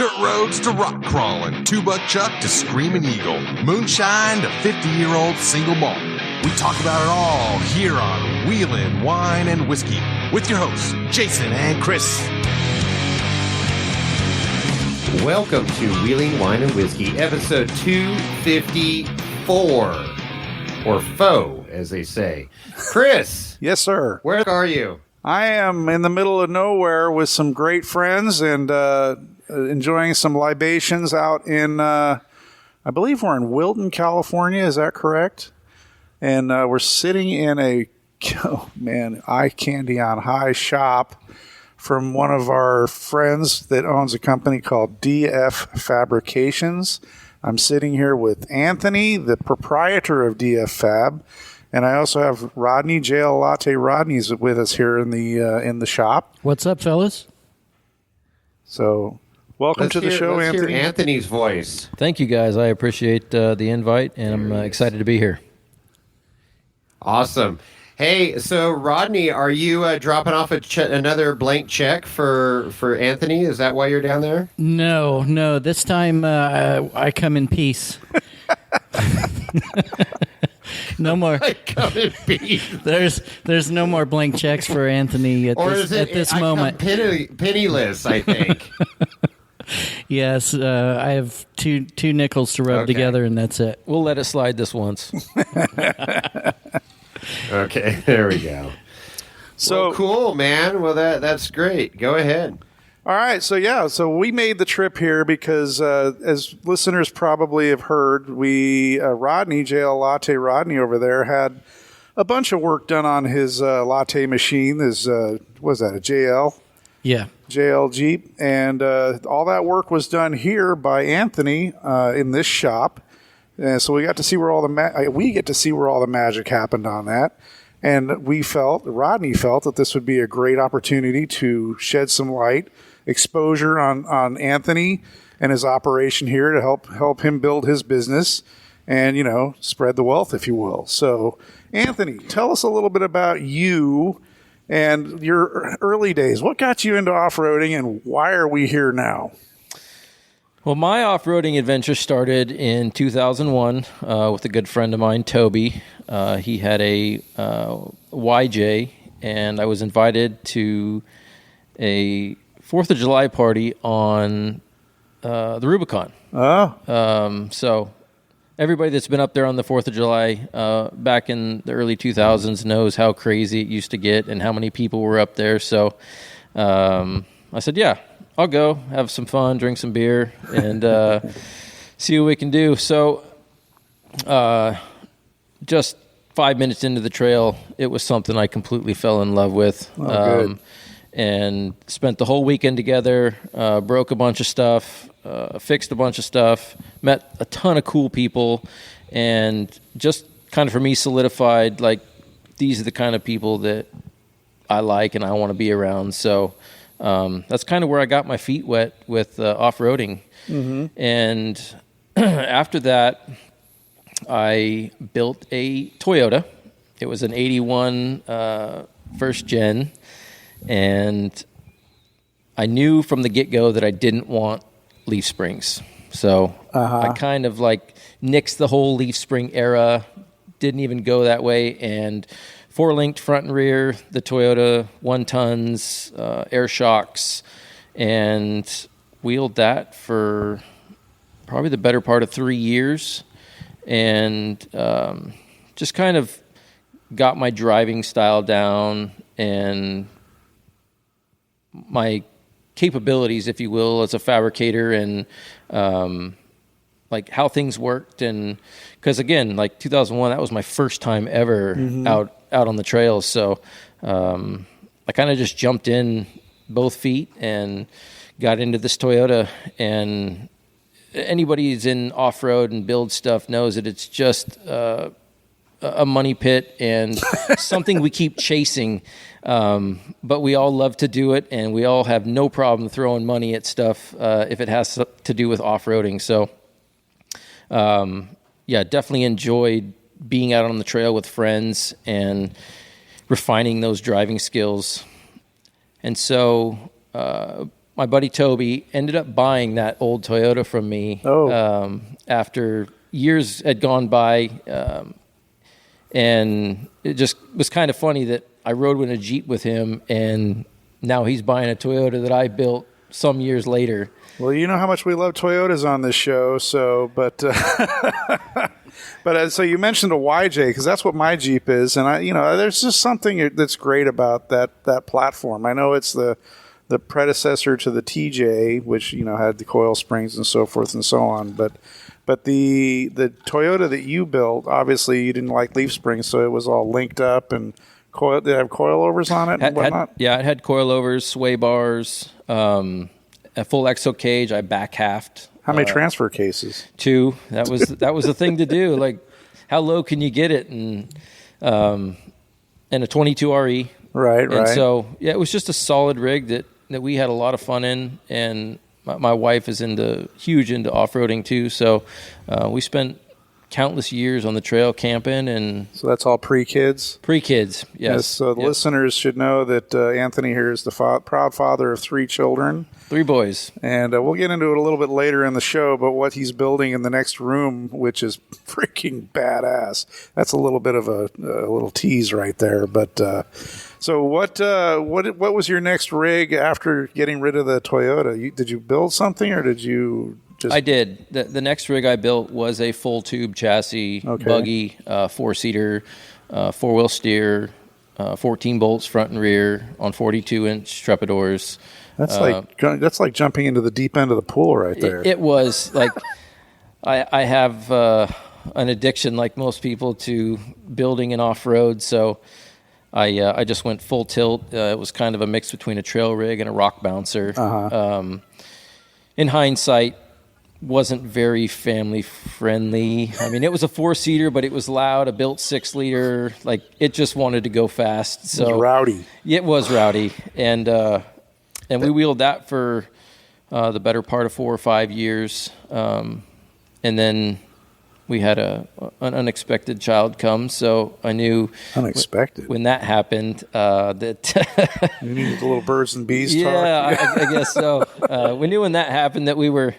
Dirt roads to rock crawling, two-buck chuck to screaming eagle, moonshine to 50-year-old single malt. We talk about it all here on Wheelin' Wine and Whiskey with your hosts, Jason and Chris. Welcome to Wheeling Wine and Whiskey, episode 254, or faux, as they say. Chris! Yes, sir. Where are you? I am in the middle of nowhere with some great friends and enjoying some libations out in, I believe we're in Wilton, California. Is that correct? And we're sitting in a, eye candy on high shop from one of our friends that owns a company called DF Fabrications. I'm sitting here with Anthony, the proprietor of DF Fab, and I also have Rodney, JL Latte Rodney's with us here in the shop. What's up, fellas? So, welcome to the show, let's Anthony. Hear Anthony's voice. Thank you, guys. I appreciate the invite, and I'm excited to be here. Awesome. Hey, so Rodney, are you dropping off another blank check for Anthony? Is that why you're down there? No. This time I come in peace. No more. I come in peace. There's no more blank checks for Anthony at this moment. Penniless, I think. Yes, I have two nickels to rub together, and that's it. We'll let it slide this once. Okay, there we go. So well, cool, man. Well, that's great. Go ahead. All right, so we made the trip here because, as listeners probably have heard, Rodney, JL Latte Rodney over there, had a bunch of work done on his latte machine. His, was that a JL? Yeah. JL Jeep. And all that work was done here by Anthony in this shop. And so we got to see where all the magic happened on that. And Rodney felt that this would be a great opportunity to shed some light, exposure on Anthony and his operation here to help him build his business and, spread the wealth, if you will. So, Anthony, tell us a little bit about you and your early days. What got you into off-roading and why are we here now? Well, my off-roading adventure started in 2001 with a good friend of mine, Toby. He had a YJ, and I was invited to a 4th of July party on the Rubicon. Oh. So everybody that's been up there on the 4th of July back in the early 2000s knows how crazy it used to get and how many people were up there. So I said, yeah, I'll go, have some fun, drink some beer, and see what we can do. So just 5 minutes into the trail, it was something I completely fell in love with. Good. And spent the whole weekend together, broke a bunch of stuff, fixed a bunch of stuff, met a ton of cool people, and just kind of for me solidified, like, these are the kind of people that I like and I want to be around. So that's kind of where I got my feet wet with off-roading. Mm-hmm. And after that, I built a Toyota. It was an 81 first gen. And I knew from the get-go that I didn't want leaf springs. So I kind of like nixed the whole leaf spring era, didn't even go that way, and 4-linked front and rear, the Toyota 1 tons, air shocks, and wheeled that for probably the better part of 3 years, and just kind of got my driving style down and my capabilities, if you will, as a fabricator, and like how things worked. And because again, like 2001, that was my first time ever out on the trails. So I kind of just jumped in both feet and got into this Toyota. And anybody who's in off-road and build stuff knows that it's just a money pit and something we keep chasing. But we all love to do it, and we all have no problem throwing money at stuff if it has to do with off-roading. So, definitely enjoyed being out on the trail with friends and refining those driving skills. And so my buddy Toby ended up buying that old Toyota from me after years had gone by. And it just was kind of funny that I rode in a Jeep with him, and now he's buying a Toyota that I built some years later. Well, you know how much we love Toyotas on this show, so so you mentioned a YJ because that's what my Jeep is, and there's just something that's great about that platform. I know it's the predecessor to the TJ, which had the coil springs and so forth and so on, but the Toyota that you built, obviously you didn't like leaf springs, so it was all linked up and coil. Did it have coilovers on it and whatnot? It had coilovers, sway bars, a full exo cage. I back halved. How many transfer cases? 2. That was the thing to do. Like, how low can you get it? And a 22 RE. Right. And so it was just a solid rig that we had a lot of fun in, and my wife is huge into off-roading too, so we spent countless years on the trail camping. And so that's all pre-kids? Pre-kids, yes. So the listeners should know that Anthony here is the proud father of 3 children. 3 boys. And we'll get into it a little bit later in the show, but what he's building in the next room, which is freaking badass. That's a little bit of a little tease right there. But so what was your next rig after getting rid of the Toyota? Did you build something, or did you just... I did. The next rig I built was a full tube chassis, buggy, 4-seater, 4-wheel steer, 14 bolts front and rear on 42-inch Trepadors. That's like jumping into the deep end of the pool right there. It was like I have an addiction, like most people, to building and off-road, so I just went full tilt. It was kind of a mix between a trail rig and a rock bouncer. In hindsight, wasn't very family friendly. I mean, it was a 4-seater, but it was loud, a built 6-liter. Like, it just wanted to go fast. So it was rowdy. It was rowdy. And we wheeled that for the better part of 4 or 5 years. And then we had an unexpected child come, so I knew unexpected when that happened that you needed the little birds and bees talk. I guess so. We knew when that happened that we were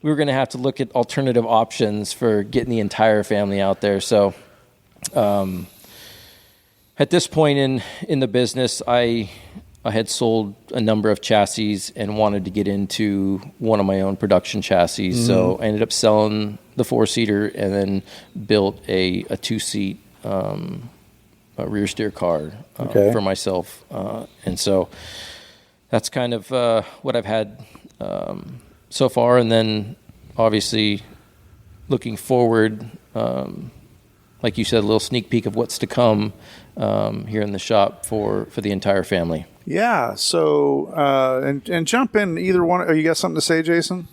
going to have to look at alternative options for getting the entire family out there. So at this point in the business, I had sold a number of chassis and wanted to get into one of my own production chassis. Mm-hmm. So I ended up selling the 4-seater and then built a 2-seat a rear steer car for myself. And so that's kind of what I've had so far. And then obviously looking forward, like you said, a little sneak peek of what's to come here in the shop for the entire family. Yeah. So, and jump in either one. Oh, you got something to say, Jason?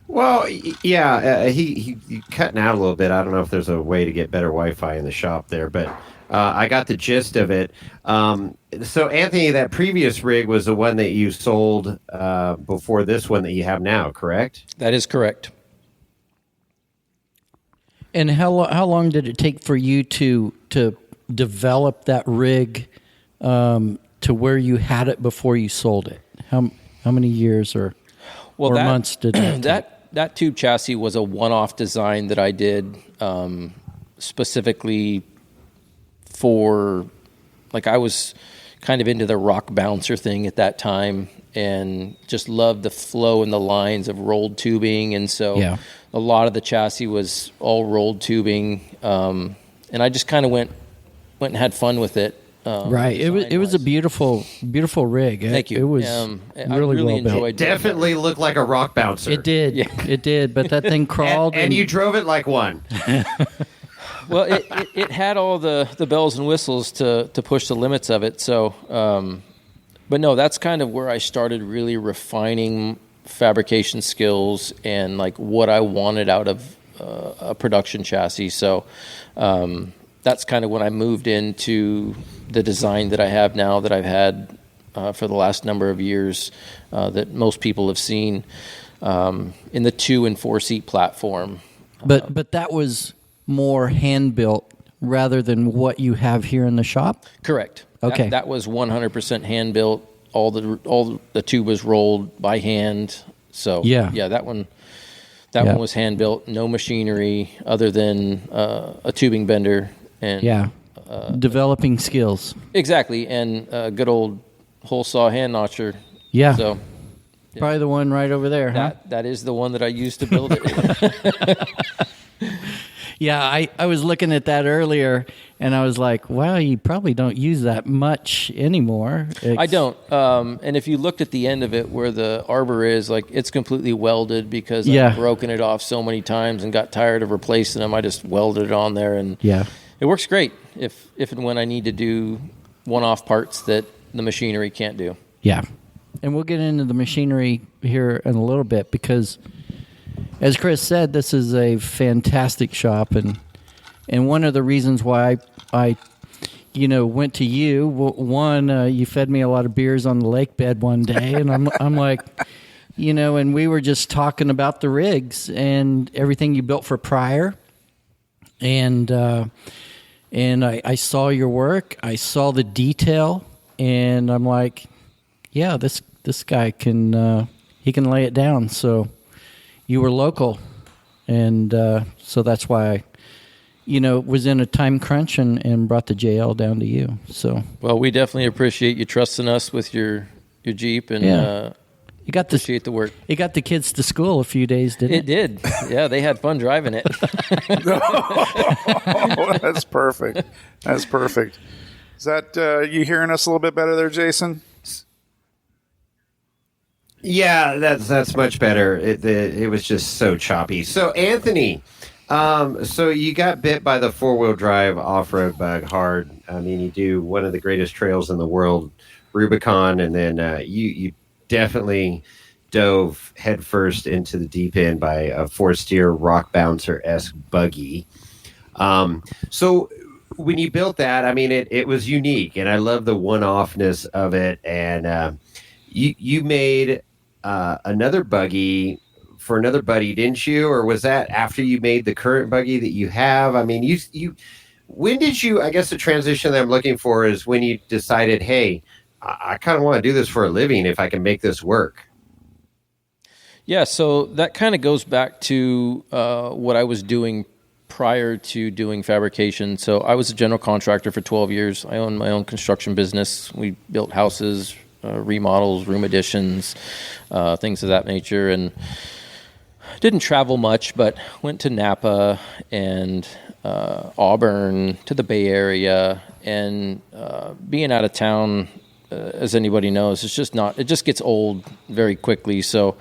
Well, yeah, he cutting out a little bit. I don't know if there's a way to get better Wi-Fi in the shop there, but I got the gist of it. So, Anthony, that previous rig was the one that you sold before this one that you have now, correct? That is correct. And how long did it take for you to develop that rig to where you had it before you sold it? How many years or months did that take? That tube chassis was a one-off design that I did specifically for, like, I was kind of into the rock bouncer thing at that time and just loved the flow and the lines of rolled tubing. And so a lot of the chassis was all rolled tubing. And I just kind of went and had fun with it. Right. It was a beautiful rig. Thank you. It was really well built. It definitely looked like a rock bouncer. It did. Yeah. It did. But that thing crawled. and you drove it like one. Well, it had all the bells and whistles to push the limits of it. So, but no, that's kind of where I started really refining fabrication skills and like what I wanted out of a production chassis. So, that's kind of when I moved into the design that I have now, that I've had for the last number of years, that most people have seen in the 2- and 4-seat platform. But that was more hand built rather than what you have here in the shop? Correct. Okay. That was 100% hand built, all the tube was rolled by hand. So that one was hand built. No machinery other than a tubing bender and developing skills. Exactly, and a good old hole saw hand notcher. Yeah. So probably the one right over there, huh? That is the one that I used to build it. Yeah, I was looking at that earlier, and I was like, wow, you probably don't use that much anymore. I don't. And if you looked at the end of it where the arbor is, like, it's completely welded because I've broken it off so many times and got tired of replacing them. I just welded it on there, and it works great if and when I need to do one-off parts that the machinery can't do. Yeah. And we'll get into the machinery here in a little bit because, as Chris said, this is a fantastic shop, and one of the reasons why I went to you. One, you fed me a lot of beers on the lake bed one day, and I'm like, and we were just talking about the rigs and everything you built for Pryor, and I saw your work, I saw the detail, and I'm like, yeah, this guy can he can lay it down. So you were local, and so that's why I was in a time crunch and brought the JL down to you. So well, we definitely appreciate you trusting us with your Jeep, and you got appreciate the work. It got the kids to school a few days, didn't it? It did. Yeah, they had fun driving it. Oh, that's perfect. That's perfect. Is that you hearing us a little bit better there, Jason? Yeah, that's much better. It was just so choppy. So Anthony, so you got bit by the 4-wheel drive off-road bug hard. I mean, you do one of the greatest trails in the world, Rubicon, and then you definitely dove headfirst into the deep end by a four-steer rock bouncer-esque buggy. So when you built that, I mean, it was unique, and I love the one-offness of it. And you made another buggy for another buddy, didn't you? Or was that after you made the current buggy that you have? I mean, when did you, I guess the transition that I'm looking for is when you decided, hey, I kind of want to do this for a living if I can make this work. Yeah, so that kind of goes back to what I was doing prior to doing fabrication. So I was a general contractor for 12 years. I owned my own construction business. We built houses, remodels, room additions, things of that nature, and didn't travel much, but went to Napa and Auburn, to the Bay Area, and being out of town, as anybody knows, it just gets old very quickly. So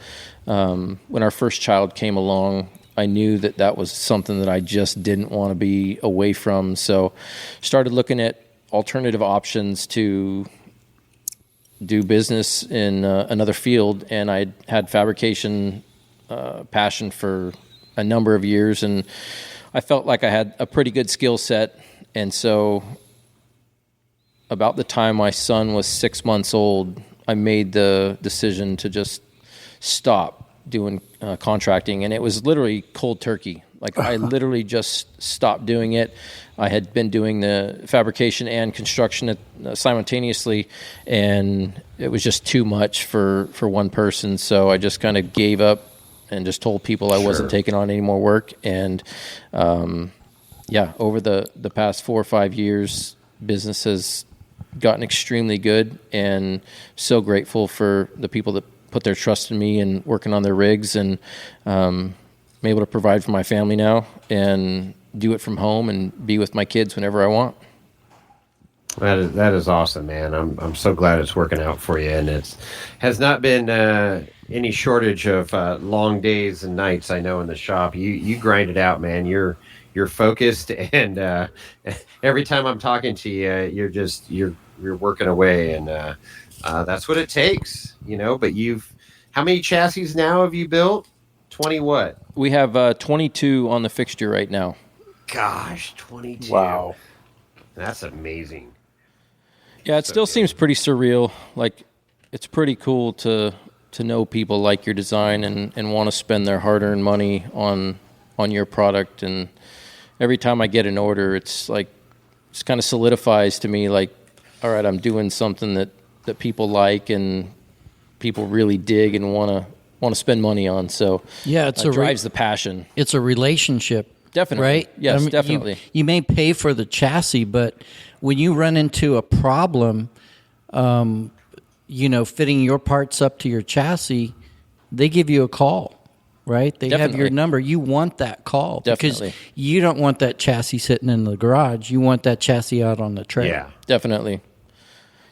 when our first child came along, I knew that was something that I just didn't want to be away from. So started looking at alternative options to do business in another field, and I had fabrication passion for a number of years, and I felt like I had a pretty good skill set. And so about the time my son was 6 months old, I made the decision to just stop doing contracting, and it was literally cold turkey. Like, I literally just stopped doing it. I had been doing the fabrication and construction simultaneously, and it was just too much for one person. So I just kind of gave up and just told people I wasn't taking on any more work. And over the past 4 or 5 years, business has gotten extremely good, and so grateful for the people that put their trust in me and working on their rigs, and I'm able to provide for my family now and do it from home and be with my kids whenever I want. That is awesome, man. I'm so glad it's working out for you, and it has not been any shortage of long days and nights. I know in the shop, you grind it out, man. You're focused, and every time I'm talking to you, you're working away, and that's what it takes, But how many chassis now have you built? 20 what? We have 22 on the fixture right now. Gosh, 22. Wow. That's amazing. Yeah, it still seems pretty surreal. Like, it's pretty cool to know people like your design and want to spend their hard-earned money on your product. And every time I get an order, it's kind of solidifies to me, like, all right, I'm doing something that that people like and people really dig and want to spend money on. So Yeah, it drives the passion. It's a relationship. Definitely. Right? Yes, definitely. You may pay for the chassis, but when you run into a problem, fitting your parts up to your chassis, they give you a call, right? They have your number. You want that call because you don't want that chassis sitting in the garage. You want that chassis out on the trail. Yeah. Definitely.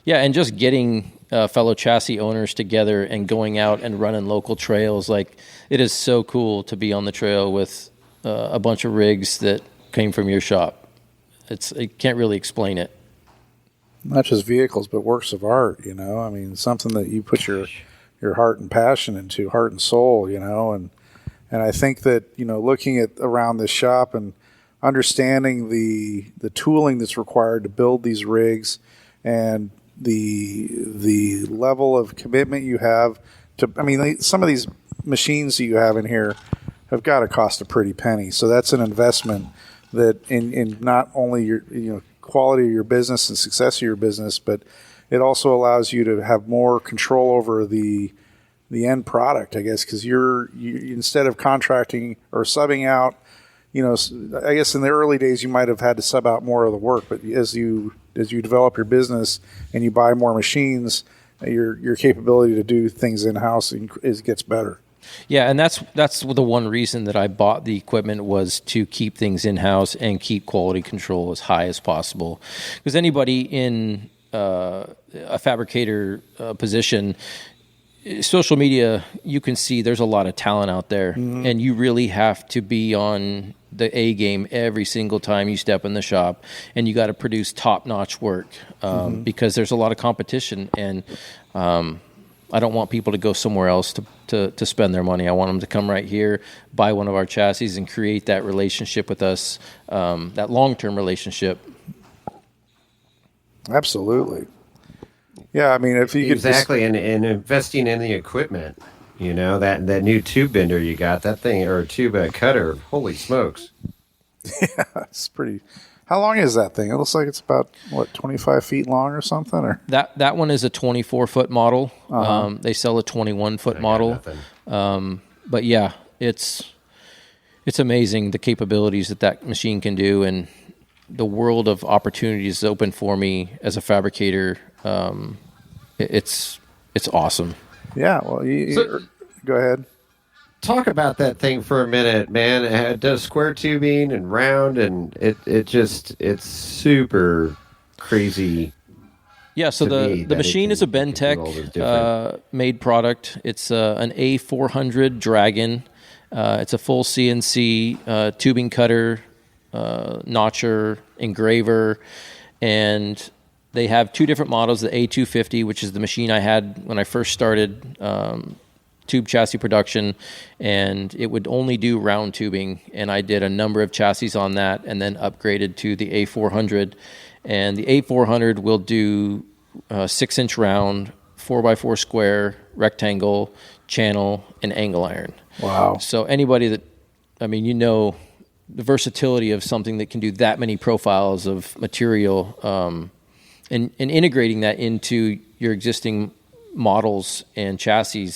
Yeah, and just getting fellow chassis owners together and going out and running local trails, like it is so cool to be on the trail with a bunch of rigs that came from your shop. I can't really explain it. Not just vehicles, but works of art, I mean, something that you put your heart and passion into, heart and soul, and I think that, looking at around this shop and understanding the tooling that's required to build these rigs and the level of commitment you have to, some of these machines that you have in here have got to cost a pretty penny. So that's an investment that in not only your quality of your business and success of your business, but it also allows you to have more control over the end product, I guess, because you instead of contracting or subbing out, I guess in the early days you might have had to sub out more of the work, but as you develop your business and you buy more machines, your capability to do things in house gets better. Yeah, and that's the one reason that I bought the equipment was to keep things in-house and keep quality control as high as possible. Because anybody in a fabricator position, social media, you can see there's a lot of talent out there, and you really have to be on the A game every single time you step in the shop, and you got to produce top-notch work because there's a lot of competition, and I don't want people to go somewhere else to spend their money. I want them to come right here, buy one of our chassis, and create that relationship with us, that long-term relationship. Absolutely. Yeah, I mean, if you could and investing in the equipment, that new tube bender you got, that thing, or tube cutter, holy smokes. Yeah, it's pretty. How long is that thing? It looks like it's about 25 feet long or something. Or that one is a 24-foot model. They sell a 21-foot model. But yeah, it's amazing the capabilities that machine can do, and the world of opportunities is open for me as a fabricator. It's awesome. Yeah. Well, go ahead. Talk about that thing for a minute, man. It does square tubing and round, and it's super crazy. Yeah, so the machine is a Bentech made product. It's an A400 Dragon. It's a full CNC tubing cutter, notcher, engraver, and they have two different models, the A250, which is the machine I had when I first started tube chassis production, and it would only do round tubing, and I did a number of chassis on that and then upgraded to the A400, and the A400 will do 6-inch round, 4x4 square, rectangle, channel, and angle iron. Wow. So anybody that, the versatility of something that can do that many profiles of material, and integrating that into your existing models and chassis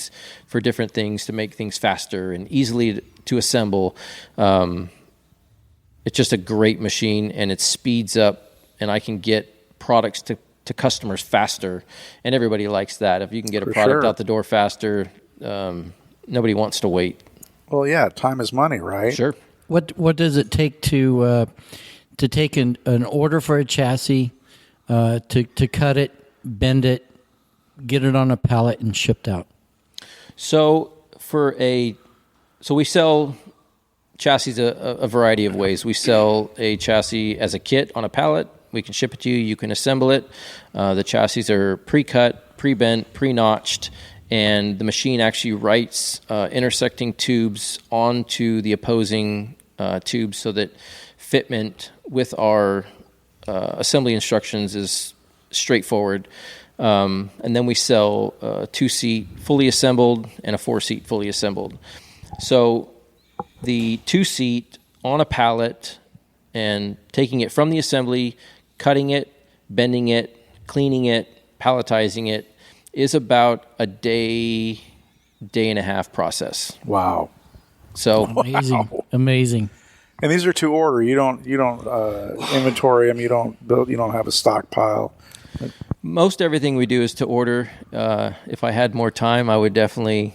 for different things to make things faster and easily to assemble. It's just a great machine, and it speeds up, and I can get products to customers faster, and everybody likes that. If you can get a product out the door faster, nobody wants to wait. Well, yeah, time is money, right? Sure. What does it take to take an order for a chassis, to cut it, bend it, get it on a pallet, and shipped out? So we sell chassis a variety of ways. We sell a chassis as a kit on a pallet. We can ship it to you. You can assemble it. The chassis are pre-cut, pre-bent, pre-notched, and the machine actually writes intersecting tubes onto the opposing tubes so that fitment with our assembly instructions is straightforward. And then we sell a 2-seat fully assembled and a 4-seat fully assembled. So the 2-seat on a pallet and taking it from the assembly, cutting it, bending it, cleaning it, palletizing it, is about a day and a half process. Wow. So Amazing. And these are to order. You don't inventory them. You don't have a stockpile. most everything we do is to order. If I had more time, I would definitely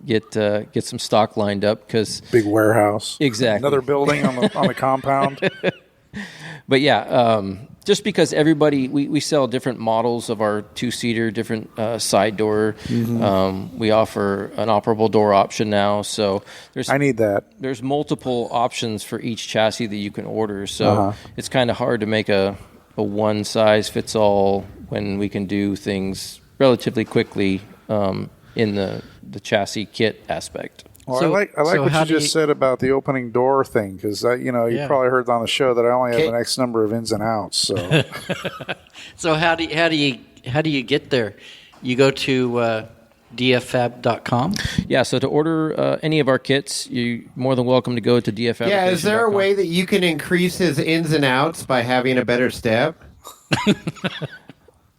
get some stock lined up because big warehouse. Exactly. Another building on the compound. But yeah, just because everybody, we sell different models of our two-seater, different side door. Mm-hmm. We offer an operable door option now. So I need that. There's multiple options for each chassis that you can order. So it's kind of hard to make a one-size-fits-all when we can do things relatively quickly in the chassis kit aspect. Well, I like what you just said about the opening door thing because you probably heard on the show that I only have an X number of ins and outs. So, so how do you get there? You go to dffab.com. Yeah. So to order any of our kits, you're more than welcome to go to dffab. Yeah. Is there a way that you can increase his ins and outs by having a better step?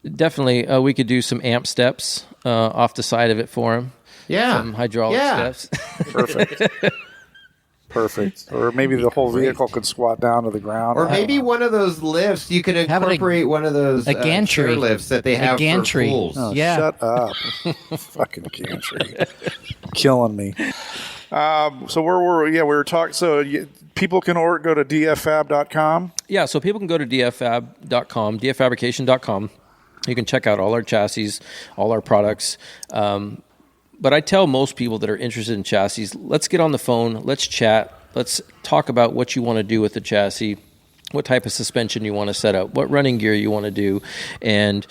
Definitely, we could do some amp steps off the side of it for him. Yeah. Some hydraulic steps. Perfect. Or maybe the whole vehicle could squat down to the ground. Or maybe one of those lifts. You could incorporate one of those gantry lifts that they have for pools. Oh, yeah. Shut up. Fucking gantry. Killing me. So where were we? Yeah, we were talking. So people can go to dffab.com. Yeah, so people can go to dffab.com, dffabrication.com. You can check out all our chassis, all our products. But I tell most people that are interested in chassis, let's get on the phone, let's chat, let's talk about what you want to do with the chassis, what type of suspension you want to set up, what running gear you want to do, and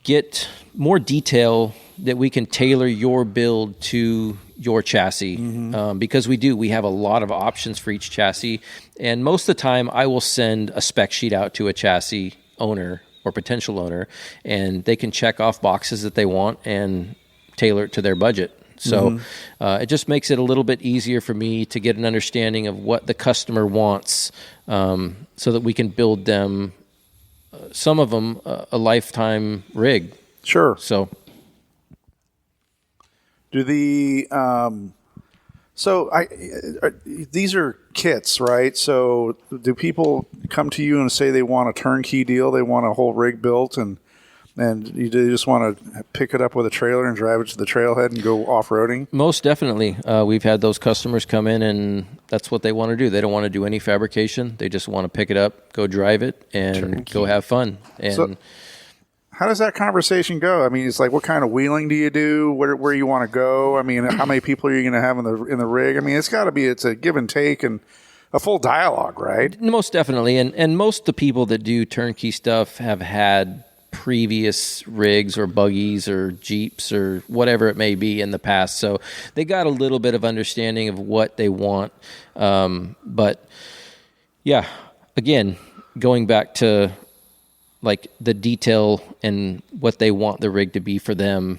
get more detail that we can tailor your build to your chassis. Mm-hmm. Because we have a lot of options for each chassis. And most of the time, I will send a spec sheet out to a chassis owner or potential owner, and they can check off boxes that they want and tailor it to their budget. So it just makes it a little bit easier for me to get an understanding of what the customer wants, so that we can build them, some of them, a lifetime rig. Sure. So do these are kits, right? So do people come to you and say they want a turnkey deal? They want a whole rig built and you just want to pick it up with a trailer and drive it to the trailhead and go off-roading? Most definitely. We've had those customers come in, and that's what they want to do. They don't want to do any fabrication. They just want to pick it up, go drive it, and go have fun. And so, how does that conversation go? I mean, it's like, what kind of wheeling do you do? Where you want to go? I mean, how many people are you going to have in the rig? I mean, it's a give and take and a full dialogue, right? Most definitely. And most of the people that do turnkey stuff have had previous rigs or buggies or Jeeps or whatever it may be in the past. So they got a little bit of understanding of what they want. But yeah, again, going back to like the detail and what they want the rig to be for them,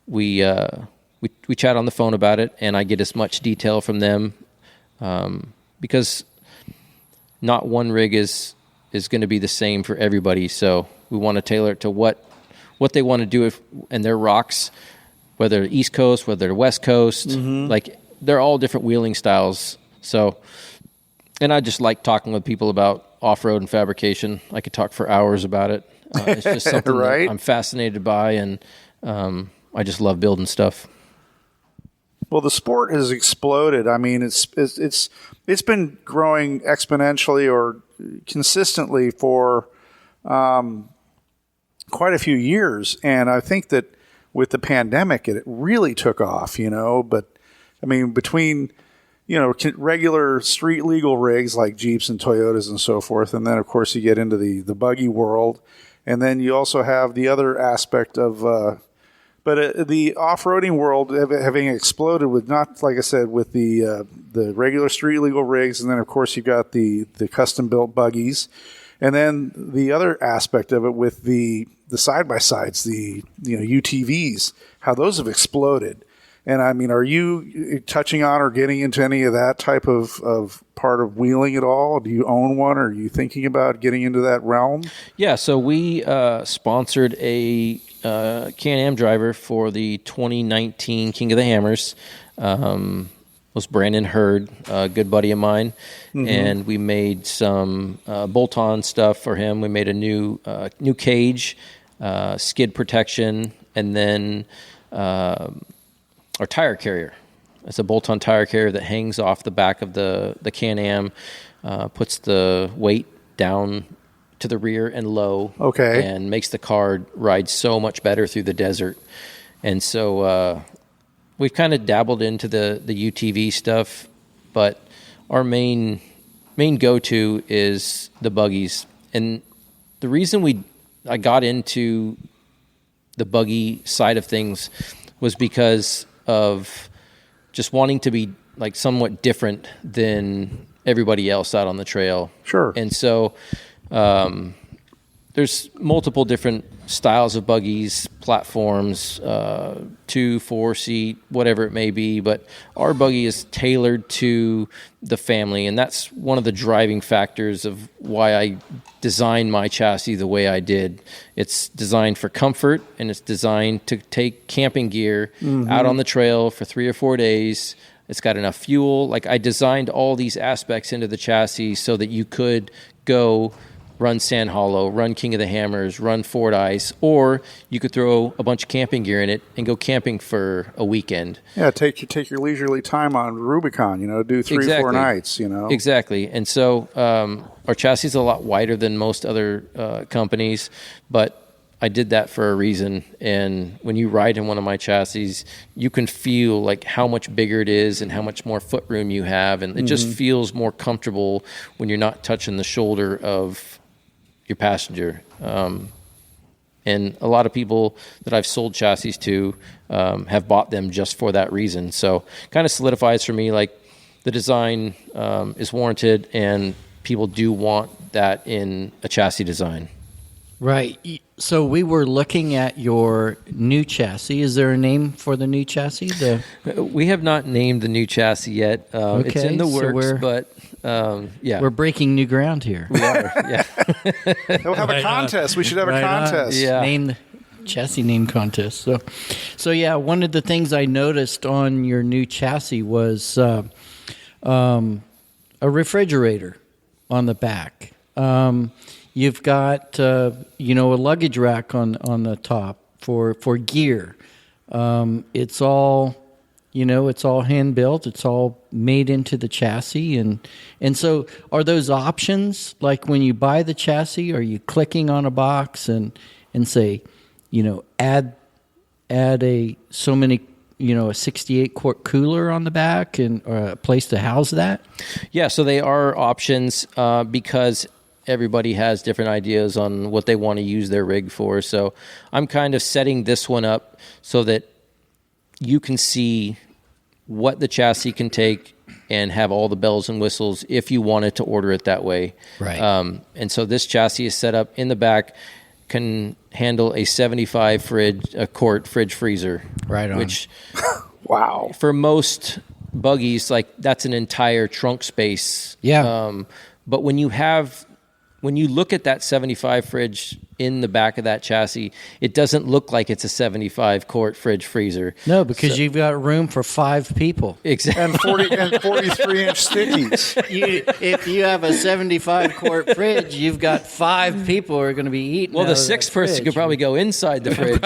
we chat on the phone about it, and I get as much detail from them, because not one rig is going to be the same for everybody. So we want to tailor it to what they want to do and their rocks, whether East Coast, whether West Coast, like they're all different wheeling styles. So, and I just like talking with people about off-road and fabrication. I could talk for hours about it. It's just something right? that I'm fascinated by, and I just love building stuff. Well, the sport has exploded. I mean, it's been growing exponentially or consistently for quite a few years, and I think that with the pandemic, it really took off. But I mean, between regular street legal rigs like Jeeps and Toyotas and so forth, and then of course you get into the buggy world, and then you also have the other aspect of the off-roading world having exploded with, not like I said, with the regular street legal rigs, and then of course you got the custom built buggies, and then the other aspect of it with the side by sides, the UTVs, how those have exploded. And I mean, are you touching on or getting into any of that type of part of wheeling at all? Do you own one, or are you thinking about getting into that realm? Yeah, so we sponsored a Can-Am driver for the 2019 King of the Hammers. Was Brandon Hurd, a good buddy of mine, and we made some bolt-on stuff for him. We made a new cage, skid protection, and then our tire carrier. It's a bolt-on tire carrier that hangs off the back of the Can-Am, puts the weight down to the rear and low, and makes the car ride so much better through the desert. And so we've kind of dabbled into the UTV stuff, but our main go-to is the buggies. And the reason I got into the buggy side of things was because of just wanting to be like somewhat different than everybody else out on the trail. Sure. And so there's multiple different styles of buggies, platforms, 2, 4 seat, whatever it may be. But our buggy is tailored to the family, and that's one of the driving factors of why I designed my chassis the way I did. It's designed for comfort, and it's designed to take camping gear out on the trail for 3 or 4 days. It's got enough fuel. Like, I designed all these aspects into the chassis so that you could go run Sand Hollow, run King of the Hammers, run Ford Ice, or you could throw a bunch of camping gear in it and go camping for a weekend. Yeah, take your leisurely time on Rubicon, do 3 or 4 nights, Exactly. And so our chassis is a lot wider than most other companies, but I did that for a reason. And when you ride in one of my chassis, you can feel like how much bigger it is and how much more foot room you have. And it just feels more comfortable when you're not touching the shoulder of your passenger. And a lot of people that I've sold chassis to have bought them just for that reason. So kind of solidifies for me, like, the design is warranted and people do want that in a chassis design. Right. So we were looking at your new chassis. Is there a name for the new chassis? We have not named the new chassis yet. It's in the works, but yeah. We're breaking new ground here. We are, yeah. We'll have a contest. We should have a contest. Yeah. Name the chassis name contest. So yeah, one of the things I noticed on your new chassis was a refrigerator on the back. You've got a luggage rack on the top for gear. It's all hand built. It's all made into the chassis, and so are those options, like when you buy the chassis, are you clicking on a box and say, add a 68 quart cooler on the back and a place to house that? Yeah, so they are options because everybody has different ideas on what they want to use their rig for. So I'm kind of setting this one up so that you can see what the chassis can take and have all the bells and whistles if you wanted to order it that way. Right. And so this chassis is set up in the back, can handle a 75 quart fridge freezer. Right on. Which, wow, for most buggies, like, that's an entire trunk space. Yeah. But when you look at that 75 fridge in the back of that chassis, it doesn't look like it's a 75 quart fridge freezer. No, because you've got room for 5 people. Exactly. And 43-inch stickies. If you have a 75 quart fridge, you've got 5 people who are going to be eating. Well, the 6th person could probably go inside the fridge.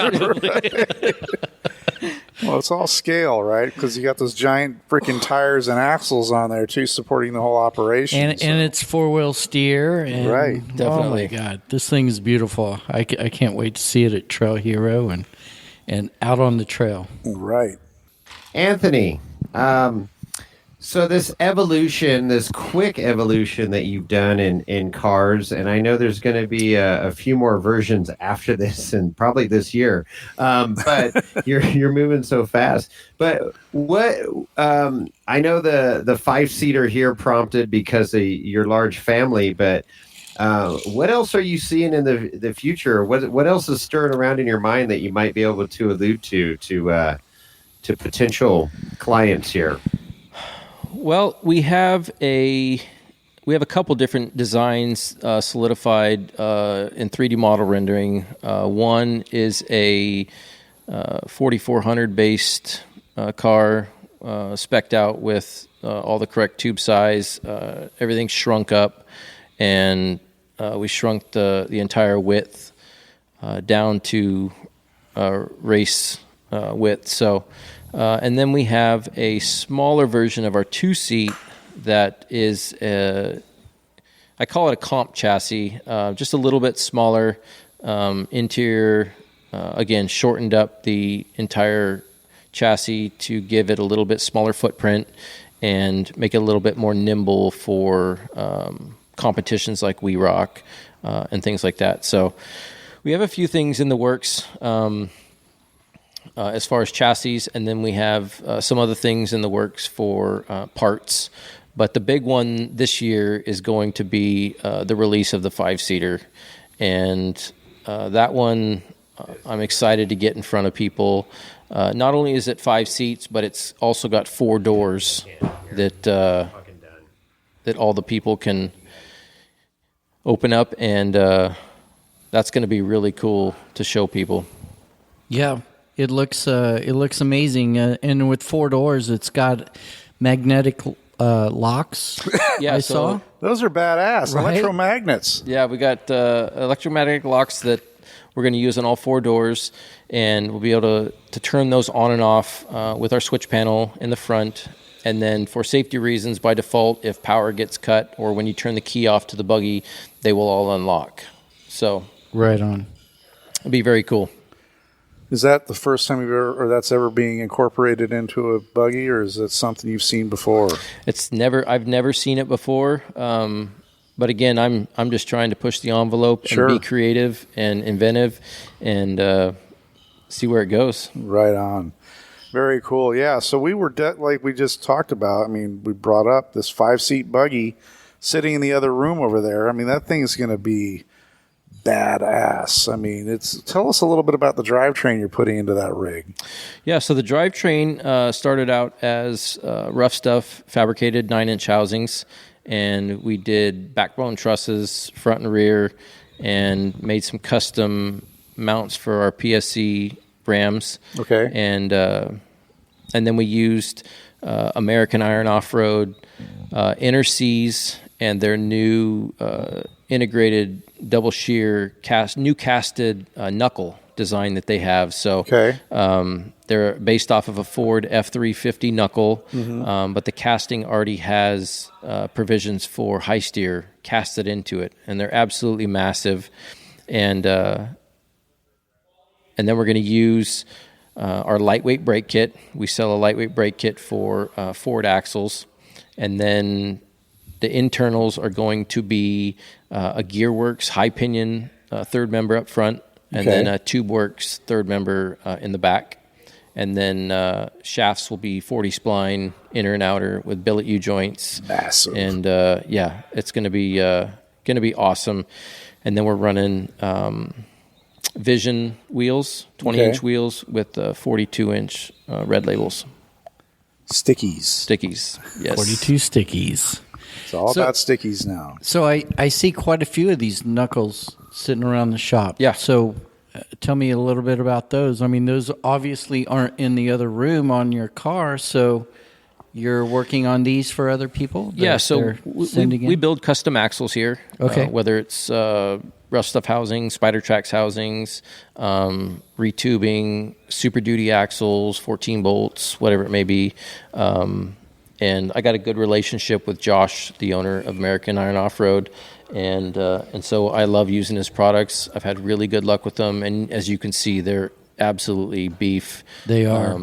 Well, it's all scale, right? Because you got those giant freaking tires and axles on there too, supporting the whole operation. And it's 4-wheel steer. And, right. Definitely. Oh my God, this thing is beautiful. I can't wait to see it at Trail Hero and out on the trail. Right. Anthony, so this evolution, this quick evolution that you've done in cars, and I know there's going to be a few more versions after this, and probably this year. But you're moving so fast. But what I know the 5-seater here prompted because of your large family, but what else are you seeing in the future? What else is stirring around in your mind that you might be able to allude to potential clients here? Well, we have a we have a couple different designs solidified in 3D model rendering. One is a 4400 based car, spec'd out with all the correct tube size. Everything's shrunk up, and we shrunk the entire width down to race width. So, and then we have a smaller version of our 2-seat that is, I call it a comp chassis, just a little bit smaller interior. Again, shortened up the entire chassis to give it a little bit smaller footprint and make it a little bit more nimble for competitions like We Rock and things like that. So we have a few things in the works as far as chassis, and then we have some other things in the works for parts. But the big one this year is going to be the release of the 5-seater. And that one, I'm excited to get in front of people. Not only is it 5 seats, but it's also got 4 doors that all the people can open up, and that's going to be really cool to show people. Yeah, it looks amazing, and with 4 doors, it's got magnetic locks. Yeah, I saw Those are badass. Right? Electromagnets. Yeah, we got electromagnetic locks that we're going to use on all 4 doors, and we'll be able to turn those on and off with our switch panel in the front. And then for safety reasons, by default, if power gets cut or when you turn the key off to the buggy, they will all unlock. So right on. it'll be very cool. Is that the first time that's ever being incorporated into a buggy, or is that something you've seen before? I've never seen it before. But again, I'm just trying to push the envelope Sure. and be creative and inventive and see where it goes. Right on. Very cool. Yeah. So we were like we just talked about. I mean, we brought up this 5-seat buggy sitting in the other room over there. I mean, that thing's going to be badass. I mean, tell us a little bit about the drivetrain you're putting into that rig. Yeah. So the drivetrain started out as rough stuff, fabricated 9-inch housings, and we did backbone trusses front and rear, and made some custom mounts for our PSC Rams. Okay. And then we used American Iron Off-Road, Inner Seas, and their new integrated double shear new casted knuckle design that they have. So Okay. they're based off of a Ford F350 knuckle, but the casting already has provisions for high steer casted into it, and they're absolutely massive. And then we're going to use our lightweight brake kit. We sell a lightweight brake kit for Ford axles. And then the internals are going to be a Gearworks high pinion third member up front, and then a TubeWorks third member in the back. And then shafts will be 40 spline inner and outer with billet U-joints. Massive. And it's going to be awesome. And then we're running Vision wheels, 20-inch wheels with 42-inch red labels. Stickies. Yes. 42 stickies. It's all about stickies now. So I see quite a few of these knuckles sitting around the shop. Yeah. So tell me a little bit about those. I mean, those obviously aren't in the other room on your car, so you're working on these for other people? Yeah, so we build custom axles here. Okay. Whether it's rough stuff housings, Spider Tracks housings, retubing, Super Duty axles, 14 bolts, whatever it may be. And I got a good relationship with Josh, the owner of American Iron Off-Road, and so I love using his products. I've had really good luck with them, and as you can see, they're absolutely beef. They are.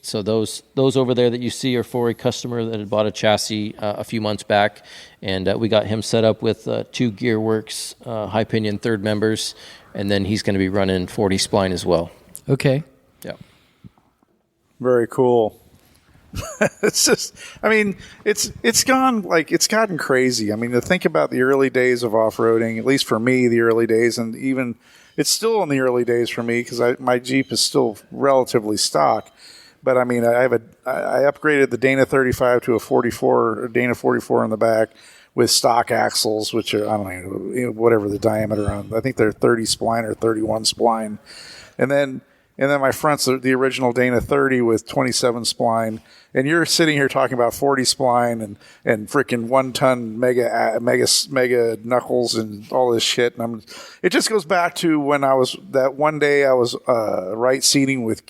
So those over there that you see are for a customer that had bought a chassis a few months back, and we got him set up with 2 Gearworks high pinion third members, and then he's going to be running 40 spline as well. Okay. Yeah. Very cool. It's just, I mean, it's gotten crazy. I mean, to think about the early days of off-roading, at least for me, the early days, and even it's still in the early days for me because my Jeep is still relatively stock. But I mean, I upgraded the Dana 35 to a 44, or Dana 44 in the back. with stock axles, which are, I don't know, whatever the diameter on. I think they're 30 spline or 31 spline. And then my front's the original Dana 30 with 27 spline. And you're sitting here talking about 40 spline and freaking 1 ton mega knuckles and all this shit. And it just goes back to when I was right seating with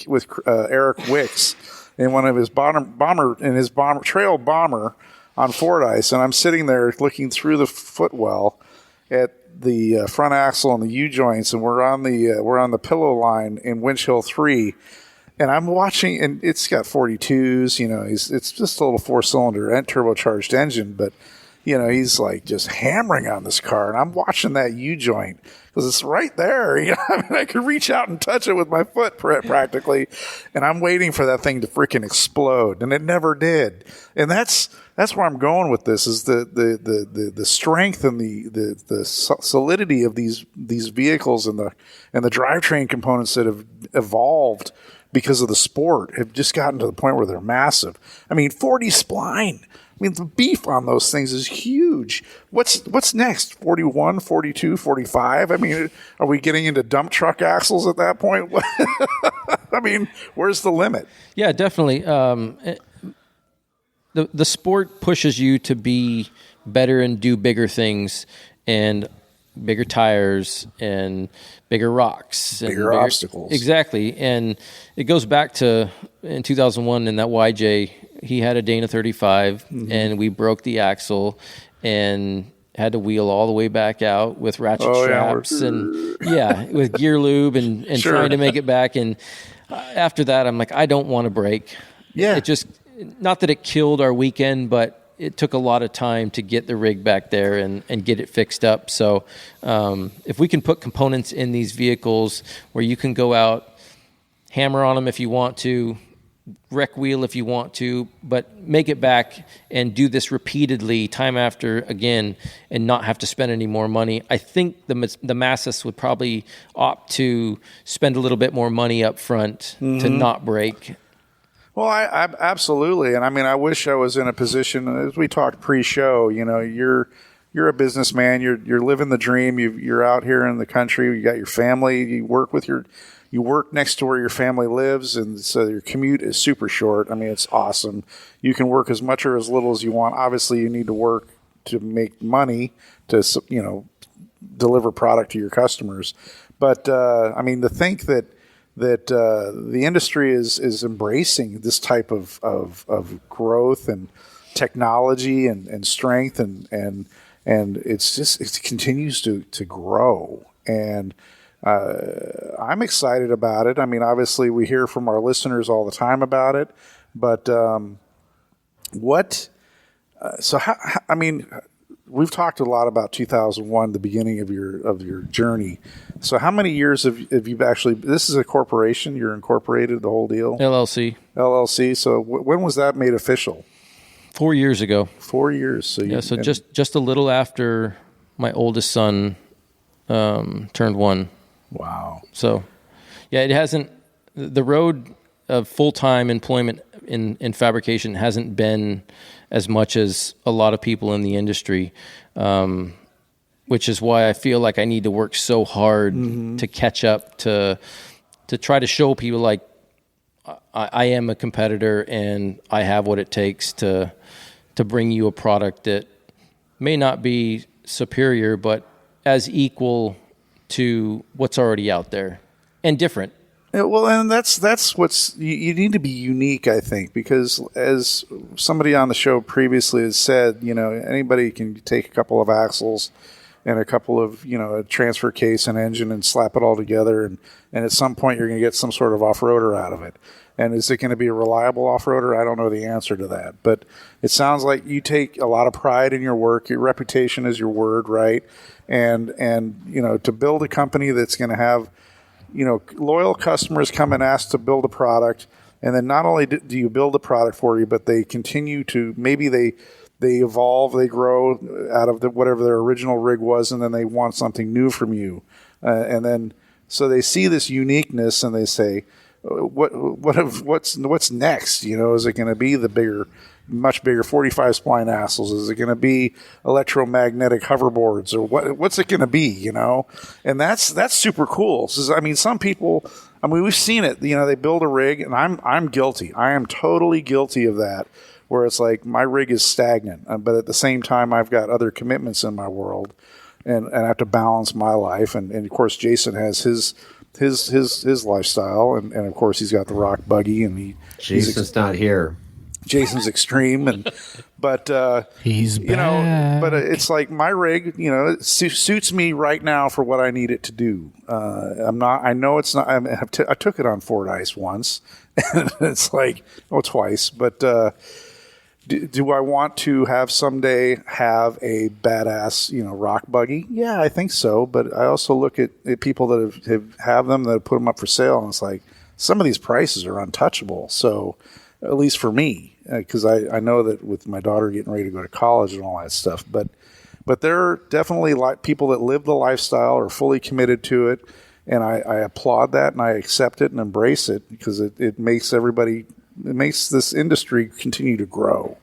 Eric Wicks in one of his trail bomber on Ford Ice, and I'm sitting there looking through the footwell at the front axle and the U joints, and we're on the pillow line in Winch Hill 3, and I'm watching, and it's got 42s, it's just a little 4-cylinder and turbocharged engine, but he's like just hammering on this car, and I'm watching that U joint because it's right there. I could reach out and touch it with my foot practically, and I'm waiting for that thing to freaking explode, and it never did. And that's where I'm going with this, is the strength and the solidity of these vehicles and the drivetrain components that have evolved because of the sport have just gotten to the point where they're massive. 40 spline. The beef on those things is huge. What's next? 41, 42, 45? Are we getting into dump truck axles at that point? Where's the limit? Yeah, definitely. The sport pushes you to be better and do bigger things, and bigger tires and bigger rocks and bigger obstacles. Exactly. And it goes back to in 2001 in that YJ, he had a Dana 35 and we broke the axle and had to wheel all the way back out with ratchet straps and with gear lube and Sure. trying to make it back. And after that, I'm like, I don't want to break. Yeah. It just, not that it killed our weekend, but it took a lot of time to get the rig back there and get it fixed up. So if we can put components in these vehicles where you can go out, hammer on them if you want to, wreck wheel if you want to, but make it back and do this repeatedly time after again and not have to spend any more money, I think the masses would probably opt to spend a little bit more money up front to not break. Well, I absolutely, and I wish I was in a position, as we talked pre-show. You're a businessman. You're living the dream. You're out here in the country. You got your family. You work next to where your family lives, and so your commute is super short. It's awesome. You can work as much or as little as you want. Obviously, you need to work to make money to deliver product to your customers. But to think that the industry is embracing this type of growth and technology and strength and it continues to grow, and I'm excited about it. Obviously we hear from our listeners all the time about it, but we've talked a lot about 2001, the beginning of your journey. So how many years have you actually, this is a corporation, you're incorporated, the whole deal? LLC. So when was that made official? 4 years ago. 4 years. So just a little after my oldest son turned 1. Wow. So it hasn't, the road of full-time employment in fabrication hasn't been as much as a lot of people in the industry, which is why I feel like I need to work so hard to catch up, to try to show people like I am a competitor and I have what it takes to bring you a product that may not be superior, but as equal to what's already out there and different. Yeah, well, and that's what's you need to be unique, I think, because as somebody on the show previously has said, anybody can take a couple of axles and a couple of a transfer case and engine and slap it all together, and at some point you're going to get some sort of off-roader out of it. And is it going to be a reliable off-roader? I don't know the answer to that, but it sounds like you take a lot of pride in your work. Your reputation is your word, right? And to build a company that's going to have loyal customers come and ask to build a product, and then not only do you build a product for you, but they continue to, maybe they evolve, they grow out of whatever their original rig was, and then they want something new from you. And then, so they see this uniqueness and they say, what's next? You know, is it going to be the much bigger 45 spline axles? Is it going to be electromagnetic hoverboards, or what's it going to be? You know, and that's super cool. So, I mean, some people, I mean, we've seen it. You know, they build a rig, and I'm guilty. I am totally guilty of that. Where it's like my rig is stagnant, but at the same time, I've got other commitments in my world, and I have to balance my life. And of course, Jason has his lifestyle, and of course, he's got the rock buggy, and Jason's not here. Jason's extreme, but He's back. you know, but it's like my rig, you know, it suits me right now for what I need it to do. I know it's not. I took it on Ford Ice once, and it's like twice, but. Do I want to someday have a badass, you know, rock buggy? Yeah, I think so. But I also look at people that have them, that have put them up for sale, and it's like some of these prices are untouchable. So, at least for me, because I know that with my daughter getting ready to go to college and all that stuff. But there are definitely people that live the lifestyle, are fully committed to it, and I applaud that, and I accept it and embrace it, because it makes this industry continue to grow.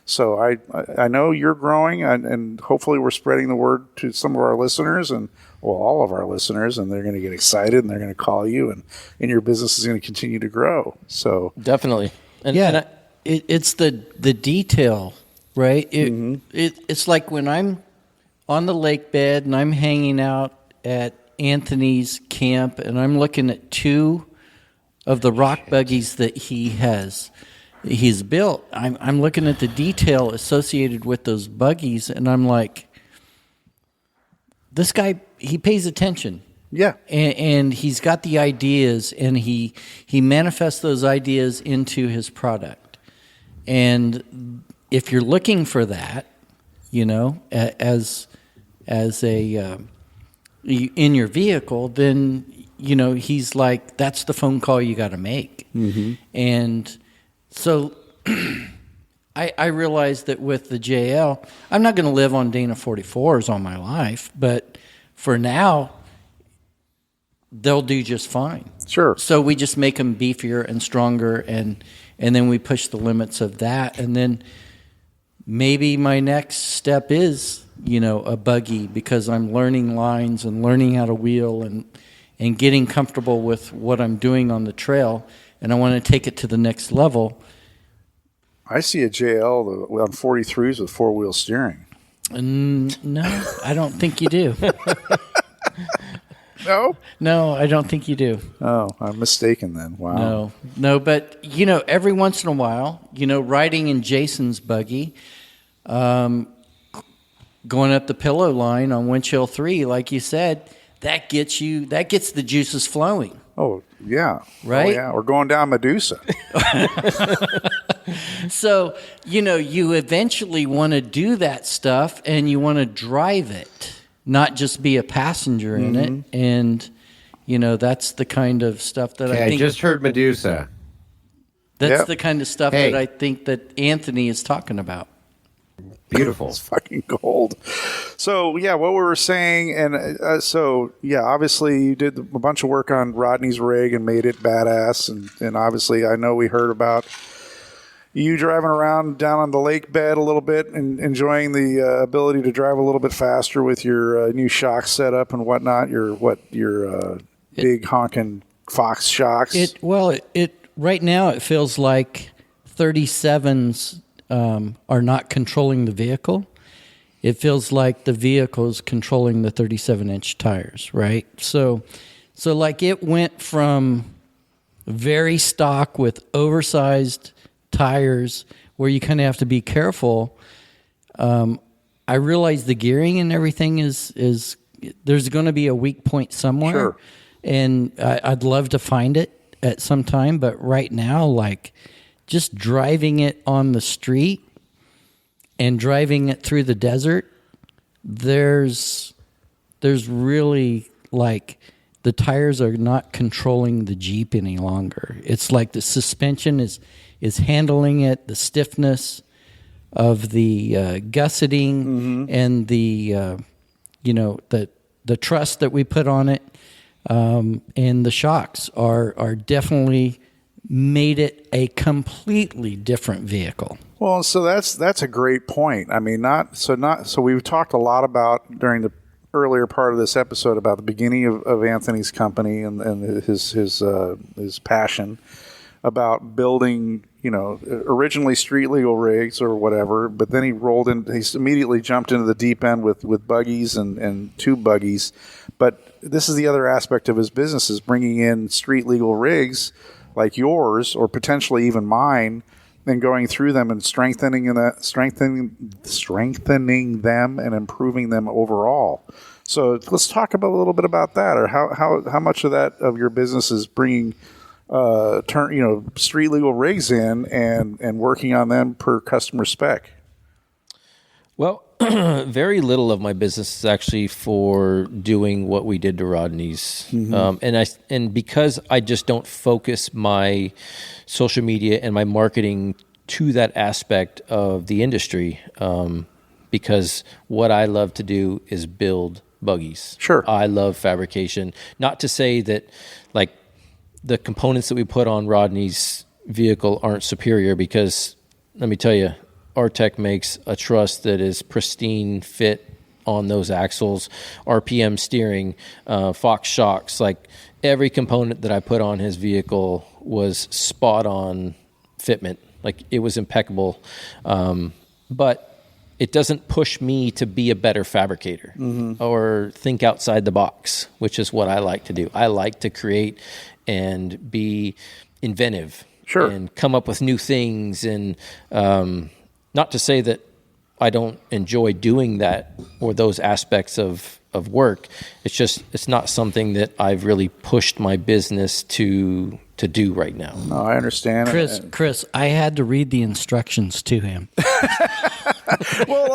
So I know you're growing, and hopefully we're spreading the word to some of our listeners, and all of our listeners, and they're going to get excited, and they're going to call you, and your business is going to continue to grow. So Definitely. It's the detail, right? It's like when I'm on the lake bed and I'm hanging out at Anthony's camp, and I'm looking at two of the rock buggies that he's built. I'm looking at the detail associated with those buggies, and I'm like, this guy, he pays attention. yeah, And he's got the ideas, and he manifests those ideas into his product. And if you're looking for that, you know, as a in your vehicle, then you know, he's like, that's the phone call you got to make. Mm-hmm. And so I realized that with the JL, I'm not going to live on Dana 44s all my life, but for now, they'll do just fine. sure. So we just make them beefier and stronger, and then we push the limits of that. And then maybe my next step is, you know, a buggy, because I'm learning lines and learning how to wheel and getting comfortable with what I'm doing on the trail, and I want to take it to the next level. I see a JL on 43s with four-wheel steering. No, I don't think you do. No? No, I don't think you do. Oh, I'm mistaken then. Wow. No, but, you know, every once in a while, you know, riding in Jason's buggy, going up the pillow line on Winchell 3, like you said, that gets the juices flowing. Oh, yeah. Right? Oh, yeah. We're going down Medusa. So, you know, you eventually want to do that stuff, and you want to drive it, not just be a passenger in it. And, you know, that's the kind of stuff that I think. I just heard Medusa. That's Yep. the kind of stuff that I think that Anthony is talking about. Beautiful. It's fucking gold. So, yeah, what we were saying, and obviously you did a bunch of work on Rodney's rig and made it badass, and obviously I know we heard about you driving around down on the lake bed a little bit and enjoying the ability to drive a little bit faster with your new shock setup and whatnot, your big honking Fox shocks. It right now it feels like 37s are not controlling the vehicle. It feels like the vehicle is controlling the 37-inch tires, right? So like it went from very stock with oversized tires where you kind of have to be careful. I realize the gearing and everything is there's going to be a weak point somewhere. Sure. And I'd love to find it at some time, but right now, like, just driving it on the street and driving it through the desert, there's really, like, the tires are not controlling the Jeep any longer. It's like the suspension is handling it, the stiffness of the gusseting and the the truss that we put on it. and the shocks are definitely made it a completely different vehicle. Well, so that's a great point. I mean, so we've talked a lot about during the earlier part of this episode about the beginning of Anthony's company and his passion about building, originally street legal rigs or whatever, but then he's immediately jumped into the deep end with buggies and tube buggies. But this is the other aspect of his business, is bringing in street legal rigs like yours or potentially even mine, and going through them and strengthening them and improving them overall. So let's talk a little bit about that, or how much of that of your business is bringing street legal rigs in and working on them per customer spec. Well, very little of my business is actually for doing what we did to Rodney's, and because I just don't focus my social media and my marketing to that aspect of the industry, because what I love to do is build buggies. Sure, I love fabrication. Not to say that, like, the components that we put on Rodney's vehicle aren't superior, because let me tell you, Artec makes a truss that is pristine fit on those axles, RPM steering, Fox shocks. Like, every component that I put on his vehicle was spot on fitment. Like, it was impeccable. But it doesn't push me to be a better fabricator or think outside the box, which is what I like to do. I like to create and be inventive, sure, and come up with new things. And not to say that I don't enjoy doing that or those aspects of work. It's just, it's not something that I've really pushed my business to do right now. No, I understand. Chris, I had to read the instructions to him.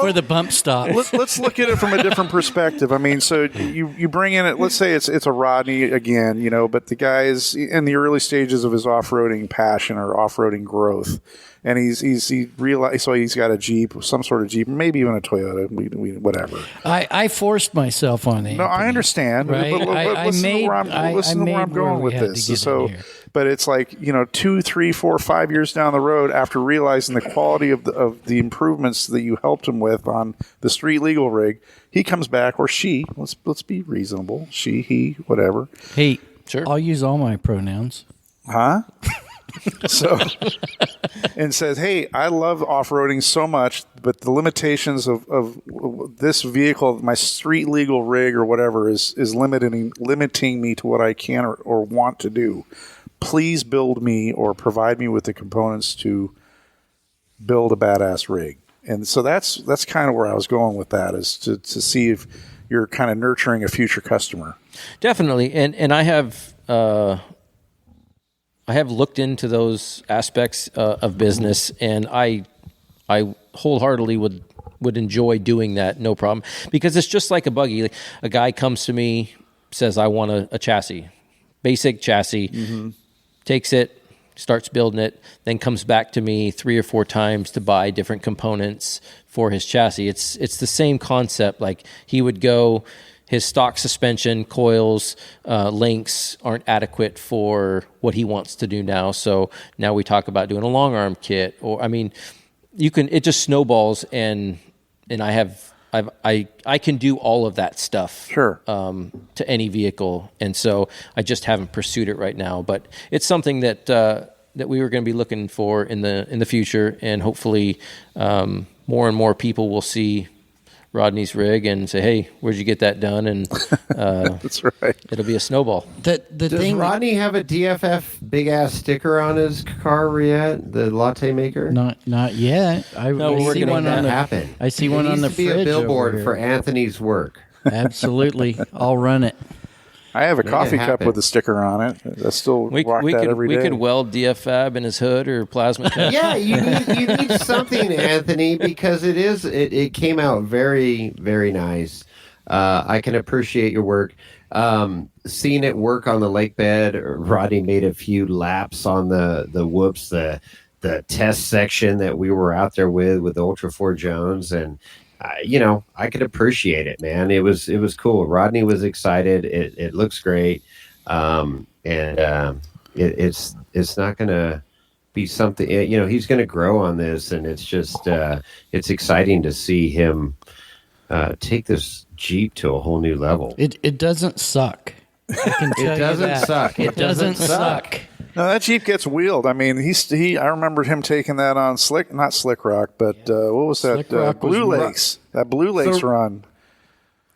For the bump stop. Let's look at it from a different perspective. I mean, so you bring in it. Let's say it's a Rodney again, but the guy is in the early stages of his off-roading passion or off-roading growth, and he realized, so he's got a Jeep, some sort of Jeep, maybe even a Toyota, whatever. I forced myself on it. No, I understand. Right? But listen to where I'm going with this. So. But it's like, 2, 3, 4, 5 years down the road, after realizing the quality of the improvements that you helped him with on the street legal rig, he comes back, or she, let's be reasonable, she, he, whatever. Hey, sure, I'll use all my pronouns. Huh? So, and says, hey, I love off-roading so much, but the limitations of this vehicle, my street legal rig or whatever, is limiting me to what I can or want to do. Please build me or provide me with the components to build a badass rig. And so that's kind of where I was going with that, is to see if you're kind of nurturing a future customer. Definitely. And I have looked into those aspects of business, and I wholeheartedly would enjoy doing that, no problem, because it's just like a buggy. Like, a guy comes to me, says, I want a chassis, basic chassis, takes it, starts building it, then comes back to me 3 or 4 times to buy different components for his chassis. It's the same concept. Like, he would go, his stock suspension, coils, links aren't adequate for what he wants to do now. So now we talk about doing a long arm kit, or, I mean, it just snowballs, and I can do all of that stuff, sure, to any vehicle, and so I just haven't pursued it right now. But it's something that we were going to be looking for in the future, and hopefully more and more people will see Rodney's rig and say, "Hey, where'd you get that done?" And that's right. It'll be a snowball. Does Rodney have a DFF big ass sticker on his car yet? The latte maker? Not yet. No, we're working on that. Happen. I see one on the fridge. Be a billboard over for Anthony's work. Absolutely, I'll run it. I have a Make coffee it cup happen. with a sticker on it. I still rock that every day. We could weld DFab in his hood or plasma cup. Yeah, you need something, Anthony, because it came out very, very nice. I can appreciate your work. Seeing it work on the lake bed, Rodney made a few laps on the test section that we were out there with Ultra 4 Jones, and I could appreciate it, man. It was cool. Rodney was excited. It looks great. It's not going to be something. He's going to grow on this, and it's just it's exciting to see him take this Jeep to a whole new level. It doesn't suck. I can tell It doesn't you that. suck. It doesn't suck. No, that Jeep gets wheeled. I mean, I remember him taking that on not Slick Rock, but what was that? Slick Rock was Blue rough. Lakes. That Blue Lakes run.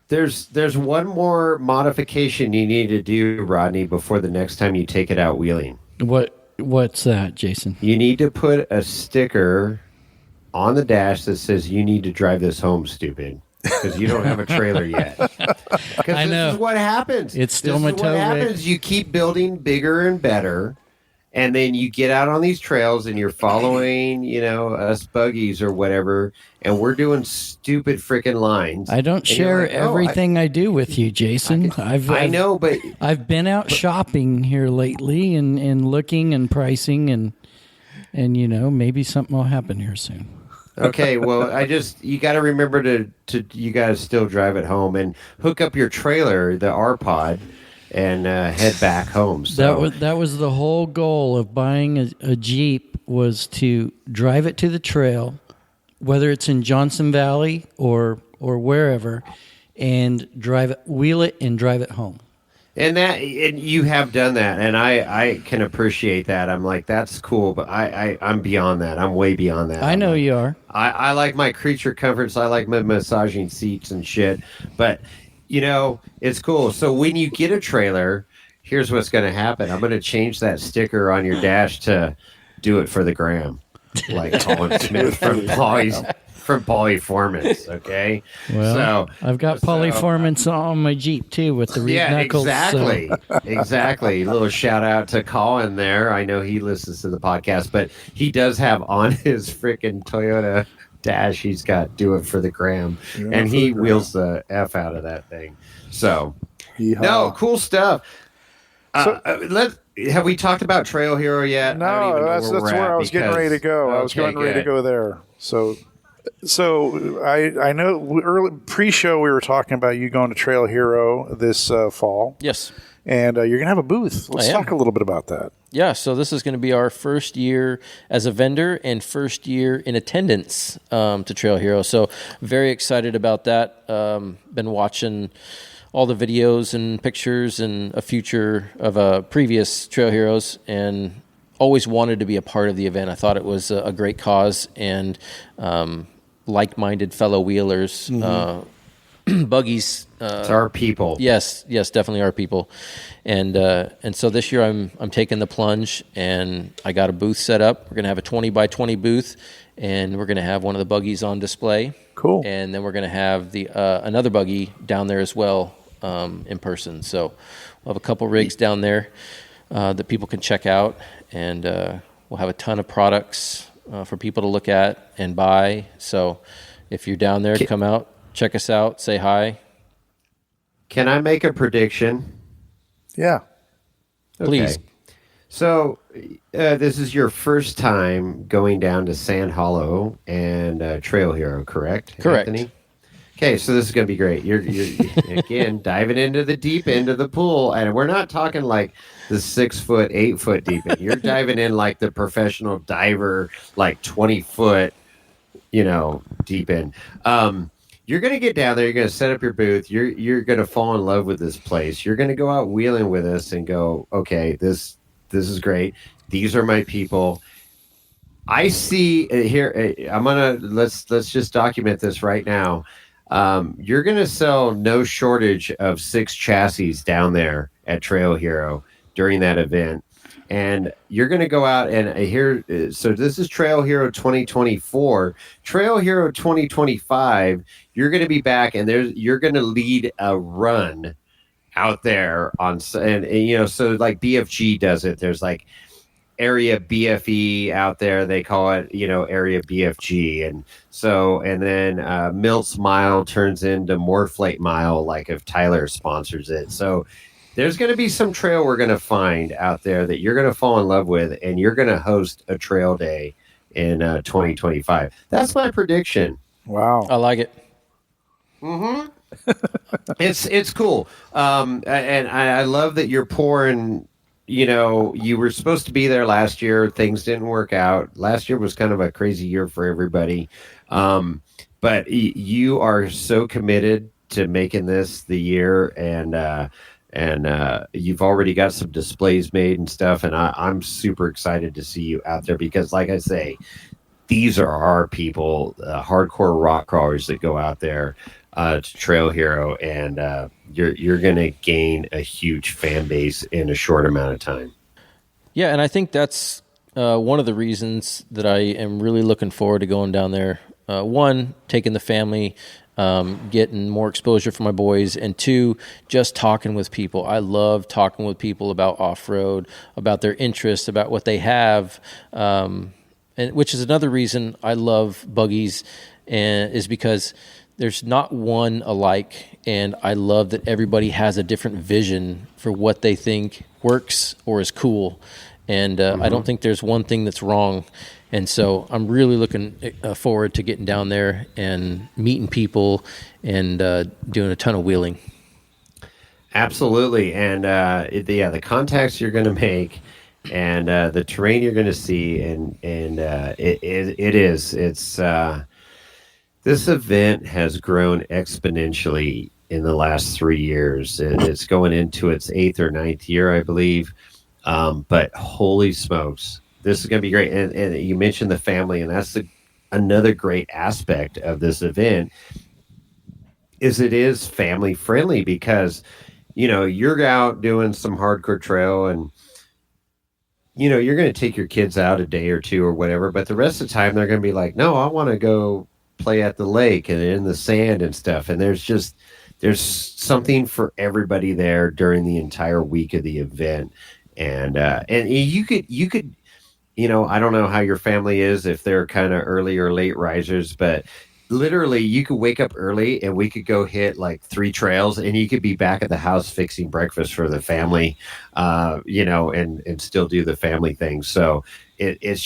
There's one more modification you need to do, Rodney, before the next time you take it out wheeling. What's that, Jason? You need to put a sticker on the dash that says "You need to drive this home, stupid," because you don't have a trailer yet. I know. This is what happens. It's still my What tow rig. happens. You keep building bigger and better, and then you get out on these trails and you're following, us buggies or whatever, and we're doing stupid freaking lines. I don't And you're share like, everything I do with you, Jason. I know, but I've been out shopping here lately and looking and pricing and maybe something will happen here soon. okay, well, you got to remember to you got to still drive it home and hook up your trailer, the R Pod, and head back home. So That was the whole goal of buying a Jeep, was to drive it to the trail, whether it's in Johnson Valley or wherever, and wheel it and drive it home. and you have done that, and I can appreciate that. I'm like, that's cool, but I'm beyond that. I'm way beyond that. I know you are. I like my creature comforts. I like my massaging seats and shit. But, it's cool. So when you get a trailer, here's what's going to happen. I'm going to change that sticker on your dash to "Do it for the gram," like Colin Smith from Polyformance, okay? Well, So I've got Polyformance on my Jeep too with the reed knuckles. exactly. Exactly. A little shout out to Colin there. I know he listens to the podcast, but he does have on his freaking Toyota dash, he's got "Do it for the gram," and he wheels the F out of that thing. So, Yeehaw. no, cool stuff. Have we talked about Trail Hero yet? I don't even No, know that's where I was getting ready to go. I was Okay, getting ready to good. go there. So I know early pre-show we were talking about you going to Trail Hero this fall, Yes. and you're gonna have a booth. Let's I am. talk a little bit about that. Yeah, so this is going to be our first year as a vendor and first year in attendance to Trail Hero. So very excited about that. Been watching all the videos and pictures and a future of previous Trail Heroes, and always wanted to be a part of the event. I thought it was a great cause, and like-minded fellow wheelers, buggies. It's our people. Yes, definitely our people, and so this year I'm taking the plunge, and I got a booth set up. We're gonna have a 20 by 20 booth, and we're gonna have one of the buggies on display. Cool. And then we're gonna have the another buggy down there as well in person. So we'll have a couple rigs down there that people can check out, and we'll have a ton of products for people to look at and buy. So if you're down there, come out, check us out, say hi. Can I make a prediction? Yeah. Please. Okay. So, this is your first time going down to Sand Hollow and Trail Hero, correct? Correct. Anthony? Okay, so this is going to be great. You're again diving into the deep end of the pool, and we're not talking like the 6 foot, 8 foot deep end. You're diving in like the professional diver, like 20 foot, deep end. You're going to get down there. You're going to set up your booth. You're going to fall in love with this place. You're going to go out wheeling with us and go, okay, this is great. These are my people. I see here. Let's just document this right now. You're going to sell no shortage of 6 chassis down there at Trail Hero during that event. And you're going to go out and so this is Trail Hero 2024. Trail Hero 2025, you're going to be back, and you're going to lead a run out there so like BFG does it. There's like area BFE out there. They call it, area BFG. And then Milt's Mile turns into Morflate Mile, like if Tyler sponsors it. So there's going to be some trail we're going to find out there that you're going to fall in love with, and you're going to host a trail day in 2025. That's my prediction. Wow. I like it. It's cool. And I love that you're pouring. You know, you were supposed to be there last year. Things didn't work out. Last year was kind of a crazy year for everybody. But you are so committed to making this the year, and you've already got some displays made and stuff. And I'm super excited to see you out there because, like I say, these are our people, hardcore rock crawlers that go out there to Trail Hero, and you're going to gain a huge fan base in a short amount of time. Yeah, and I think that's one of the reasons that I am really looking forward to going down there. One, taking the family, getting more exposure for my boys, and two, just talking with people. I love talking with people about off-road, about their interests, about what they have, and which is another reason I love buggies, and is because there's not one alike, and I love that everybody has a different vision for what they think works or is cool, and I don't think there's one thing that's wrong. And so I'm really looking forward to getting down there and meeting people and doing a ton of wheeling. Absolutely, and the contacts you're going to make, and the terrain you're going to see, and this event has grown exponentially in the last 3 years. It's going into its 8th or 9th year, I believe. But holy smokes, this is going to be great. And you mentioned the family, and that's another great aspect of this event is it is family friendly because, you know, you're out doing some hardcore trail and, you know, you're going to take your kids out a day or two or whatever, but the rest of the time they're going to be like, no, I want to go play at the lake and in the sand and stuff. And there's something for everybody there during the entire week of the event. And you could, you know, I don't know how your family is, if they're kind of early or late risers, but literally you could wake up early and we could go hit like 3 trails and you could be back at the house fixing breakfast for the family, you know, and still do the family thing. So it's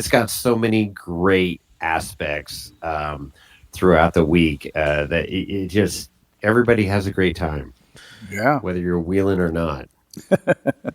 got so many great aspects throughout the week that it just, everybody has a great time. Yeah. Whether you're wheeling or not.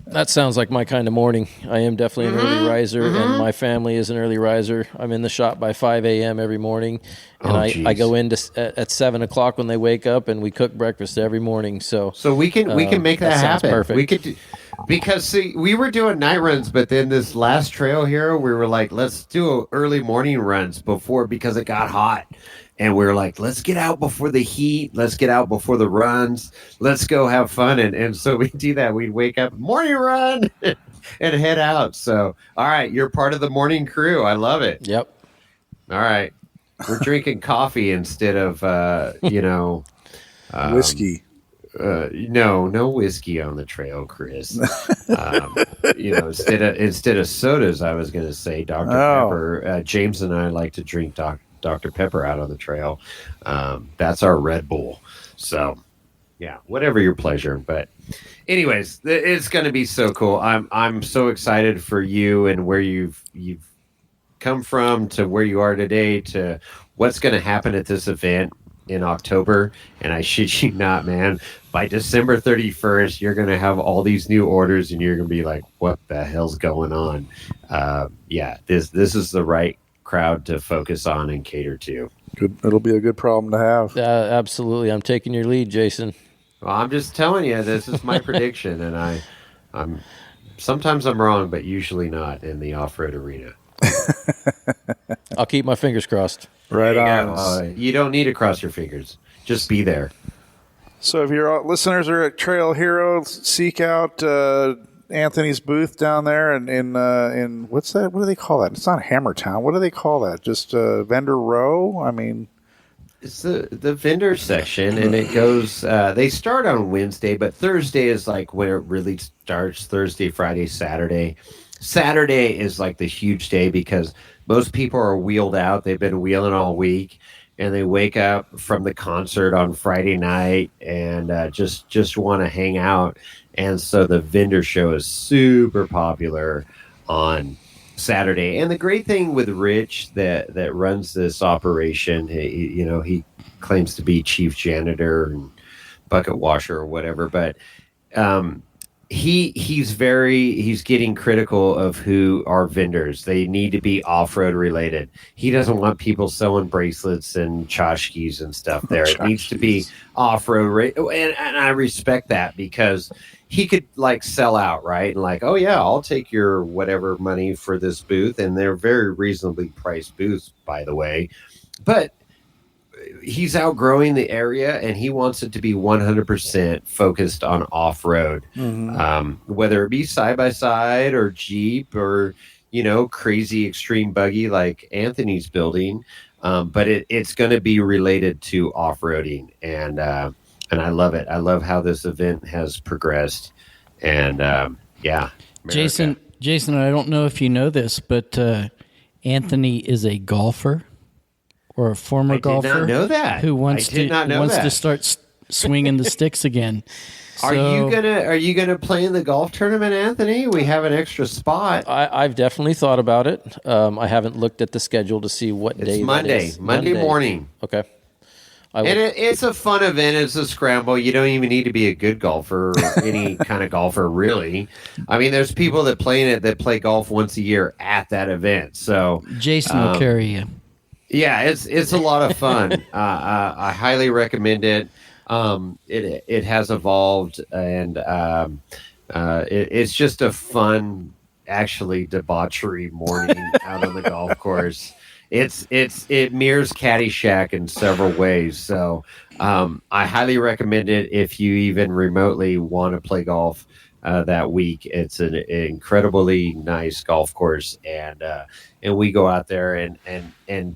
That sounds like my kind of morning. I am definitely an early riser, and my family is an early riser. I'm in the shop by 5 a.m. every morning, and I go in at 7 o'clock when they wake up, and we cook breakfast every morning. So we can make that happen. Perfect. We could because see, we were doing night runs, but then this last Trail Hero, we were like, let's do early morning runs because it got hot. And we were like, let's get out before the heat. Let's get out before the runs. Let's go have fun. And so we do that. We'd wake up, morning run, and head out. So, all right, you're part of the morning crew. I love it. Yep. All right. We're drinking coffee instead of, whiskey. No whiskey on the trail, Chris. Instead of sodas, I was going to say Dr. Pepper. James and I like to drink Dr. Pepper out on the trail. That's our Red Bull. So, yeah, whatever your pleasure. But, anyways, it's going to be so cool. I'm so excited for you and where you've come from to where you are today to what's going to happen at this event in October. And I shit you not, man. By December 31st, you're going to have all these new orders, and you're going to be like, "What the hell's going on?" This is the right crowd to focus on and cater to. Good. It'll be a good problem to have. Absolutely. I'm taking your lead, Jason. Well, I'm just telling you, this is my prediction, and I'm sometimes I'm wrong, but usually not in the off-road arena. I'll keep my fingers crossed. Right on. You don't need to cross your fingers. Just be there. So if your listeners are at Trail Hero, seek out Anthony's booth down there in what's that? What do they call that? It's not Hammertown. What do they call that? Just Vendor Row? I mean, it's the vendor section, and it goes. They start on Wednesday, but Thursday is like when it really starts. Thursday, Friday, Saturday. Saturday is like the huge day because most people are wheeled out. They've been wheeling all week, and they wake up from the concert on Friday night and just want to hang out. And so the vendor show is super popular on Saturday. And the great thing with Rich that runs this operation, he claims to be chief janitor and bucket washer or whatever, but he's getting critical of who are vendors. They need to be off-road related. He doesn't want people selling bracelets and tchotchkes and stuff there. It needs to be off-road and I respect that, because he could like sell out, right? And like, oh yeah, I'll take your whatever money for this booth, and they're very reasonably priced booths, by the way. But he's outgrowing the area, and he wants it to be 100% focused on off-road, whether it be side-by-side or Jeep or, crazy extreme buggy like Anthony's building. But it's going to be related to off-roading, and I love it. I love how this event has progressed, and America. Jason, I don't know if you know this, but Anthony is a golfer. Or a former golfer. I did not know that. Who wants to start swinging the sticks again. Are you gonna play in the golf tournament, Anthony? We have an extra spot. I've definitely thought about it. I haven't looked at the schedule to see what day. It's Monday. That is. Monday morning. Okay. It's a fun event. It's a scramble. You don't even need to be a good golfer or any kind of golfer, really. I mean, there's people that play golf once a year at that event. So Jason will carry you. Yeah, it's a lot of fun. I highly recommend it. It has evolved, and it's just a fun, actually debauchery morning out on the golf course. It mirrors Caddyshack in several ways. So I highly recommend it if you even remotely want to play golf that week. It's an incredibly nice golf course, and we go out there and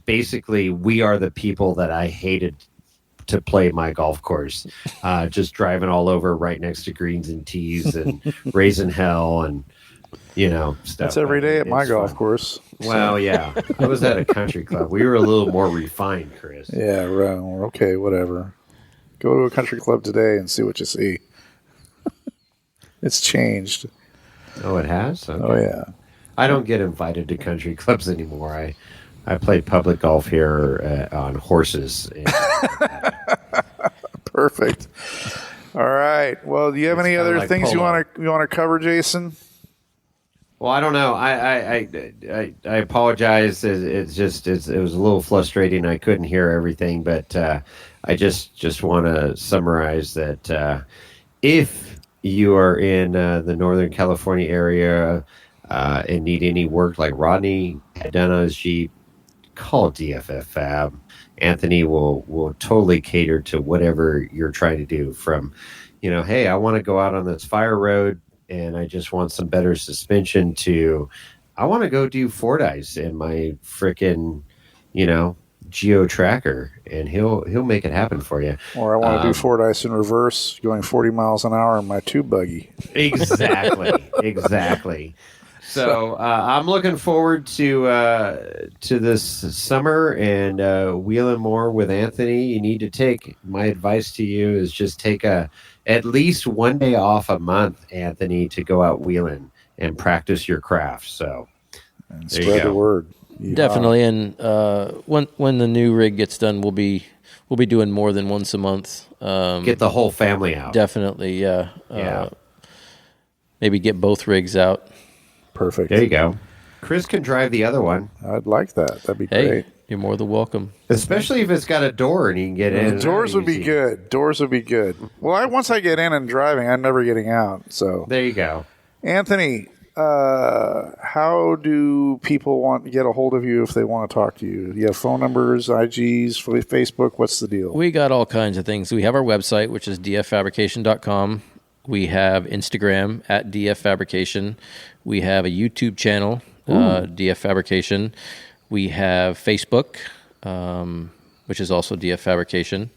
basically we are the people that I hated to play my golf course, just driving all over right next to greens and tees and raising hell and stuff. That's every day at my golf course. Well, yeah, I was at a country club. We were a little more refined, Chris. Yeah, right. Okay, whatever. Go to a country club today and see what you see. It's changed. Oh, it has? Okay. Oh, yeah. I don't get invited to country clubs anymore. I play public golf here on horses. Perfect. All right. Well, do you have any other things polo. you want to cover, Jason? Well, I don't know. I apologize. It was a little frustrating. I couldn't hear everything, but I just want to summarize that if you are in the Northern California area and need any work like Rodney had done on his Jeep, call DFF Fab. Anthony will totally cater to whatever you're trying to do. From, hey, I want to go out on this fire road and I just want some better suspension, to I want to go do Fordyce in my frickin', Geo Tracker, and he'll make it happen for you. Or I want to do Fordyce in reverse, going 40 miles an hour in my tube buggy. Exactly. So I'm looking forward to this summer and wheeling more with Anthony. You need to take, my advice to you is just take at least one day off a month, Anthony, to go out wheeling and practice your craft. So and spread the word. Definitely, and when the new rig gets done, we'll be doing more than once a month. Get the whole family out. Definitely, yeah. Maybe get both rigs out. Perfect. There you go. Chris can drive the other one. I'd like that. That'd be great. You're more than welcome. Especially if it's got a door and you can get in. The doors would be good. Doors would be good. Well, once I get in and driving, I'm never getting out. So there you go. Anthony, how do people want to get a hold of you if they want to talk to you? Do you have phone numbers, IGs, Facebook? What's the deal? We got all kinds of things. We have our website, which is dffabrication.com. We have Instagram at dffabrication. We have a YouTube channel, DF Fabrication. We have Facebook, which is also DF Fabrication.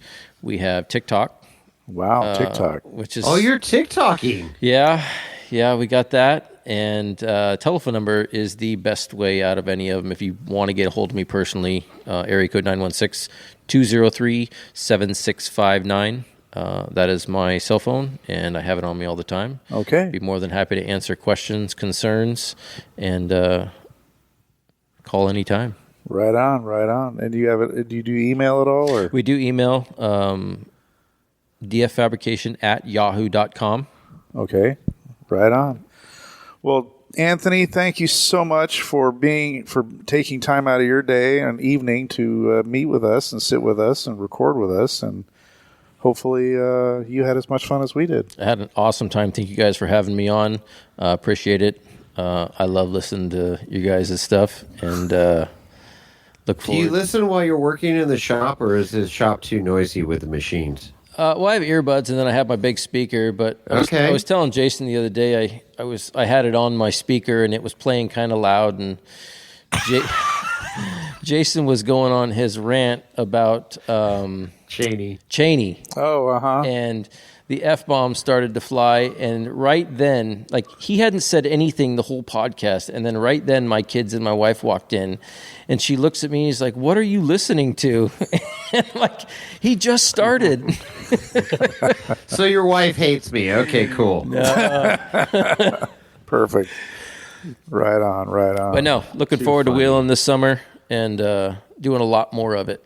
We have TikTok. Wow, TikTok. Which is you're TikToking. Yeah, we got that. And telephone number is the best way out of any of them. If you want to get a hold of me personally, area code 916-203-7659. That is my cell phone, and I have it on me all the time. Okay. Be more than happy to answer questions, concerns, and call anytime. Right on, right on. And do you do email at all? Or? We do email dffabrication@yahoo.com. Okay, right on. Well, Anthony, thank you so much for taking time out of your day and evening to meet with us and sit with us and record with us. And hopefully you had as much fun as we did. I had an awesome time. Thank you guys for having me on. Appreciate it. I love listening to you guys' stuff, and look forward. Do you listen while you're working in the shop, or is the shop too noisy with the machines? Well, I have earbuds, and then I have my big speaker. But I was telling Jason the other day, I had it on my speaker, and it was playing kind of loud, and Jason was going on his rant about Cheney. Oh, uh-huh. And the F-bomb started to fly, and right then, like, he hadn't said anything the whole podcast, and then right then my kids and my wife walked in, and she looks at me, and he's like, "What are you listening to?" And like, he just started. So your wife hates me. Okay, cool. Perfect. Right on, right on. But no, looking forward to wheeling this summer and doing a lot more of it.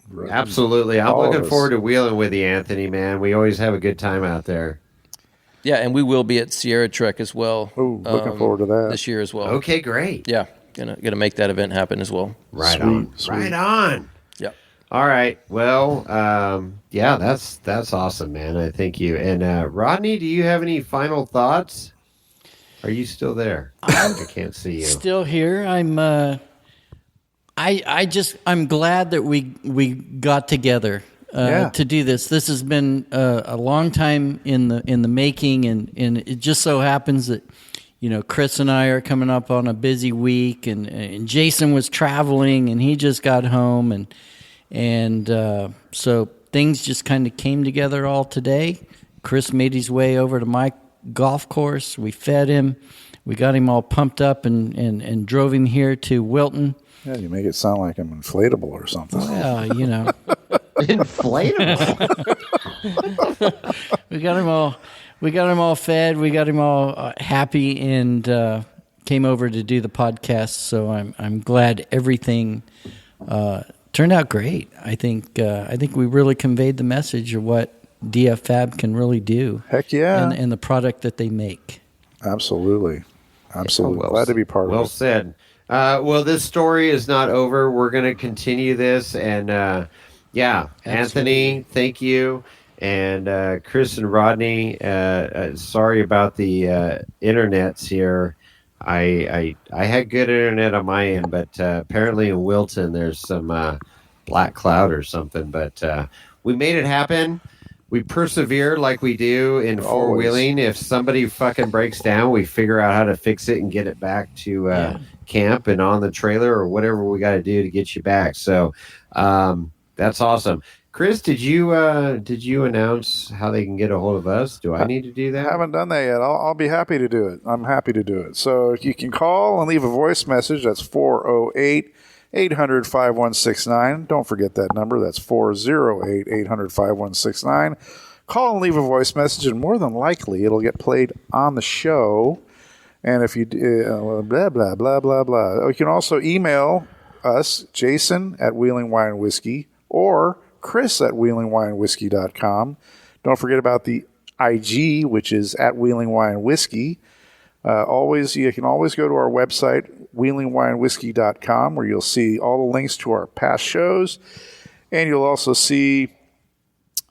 Right. Absolutely. I'm looking forward to wheeling with you, Anthony, man. We always have a good time out there. Yeah, and we will be at Sierra Trek as well. Ooh, looking forward to that. This year as well. Okay, great. Yeah, gonna make that event happen as well. Right Sweet, on. sweet. Right on. Yeah. All right. Well, yeah, that's awesome, man. I thank you. And Rodney, do you have any final thoughts? Are you still there? I can't see you. Still here. I'm glad that we got together to do this. This has been a long time in the making, and it just so happens that Chris and I are coming up on a busy week, and Jason was traveling, and he just got home, and so things just kind of came together all today. Chris made his way over to my golf course. We fed him. We got him all pumped up and drove him here to Wilton. Yeah, you make it sound like I'm inflatable or something. Inflatable. We got him all fed. We got him all happy, and came over to do the podcast. So I'm glad everything turned out great. I think we really conveyed the message of what DF Fab can really do. Heck yeah. And the product that they make. Absolutely. Absolutely. Well, glad to be part of it. Well said. Well, this story is not over. We're going to continue this. And, Anthony, thank you. And Chris and Rodney, sorry about the internets here. I had good internet on my end, but apparently in Wilton there's some black cloud or something. But we made it happen. We persevere like we do in four-wheeling. If somebody fucking breaks down, we figure out how to fix it and get it back to camp and on the trailer or whatever we got to do to get you back. So that's awesome. Chris, did you announce how they can get a hold of us? Do I need to do that? I haven't done that yet. I'll be happy to do it. I'm happy to do it. So you can call and leave a voice message. That's 408-800-5169. Don't forget that number. That's 408-800-5169. Call and leave a voice message, and more than likely it'll get played on the show. And if you blah, blah, blah, blah, blah. You can also email us, Jason at Wheeling Wine Whiskey, or Chris at wheelingwinewhiskey.com. Don't forget about the IG, which is at Wheeling Wine Whiskey. You can always go to our website, wheelingwinewhiskey.com, where you'll see all the links to our past shows, and you'll also see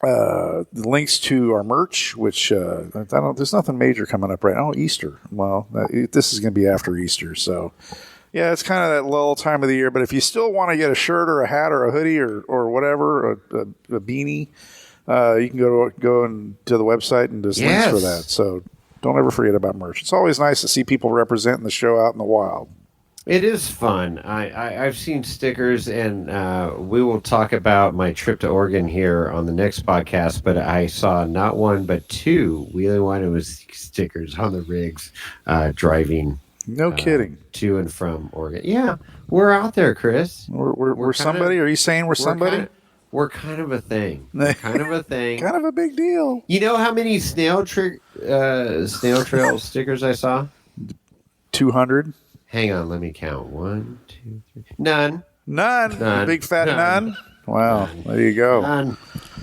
the links to our merch, which there's nothing major coming up right now. Easter. Well, this is going to be after Easter, so yeah, it's kind of that lull time of the year. But if you still want to get a shirt or a hat or a hoodie or whatever, a beanie, you can go to the website and there's links for that. So don't ever forget about merch. It's always nice to see people representing the show out in the wild. It is fun. I've seen stickers, and we will talk about my trip to Oregon here on the next podcast, but I saw not one but two Wheeling Wine and Whiskey stickers on the rigs driving. No kidding. To and from Oregon. Yeah, we're out there, Chris. We're somebody? Are you saying we're somebody? We're kind of a thing. Kind of a thing. Kind of a big deal. You know how many snail trail stickers I saw? 200. Hang on, let me count. 1, 2, 3. None. None. Big fat none. Wow. There you go. None.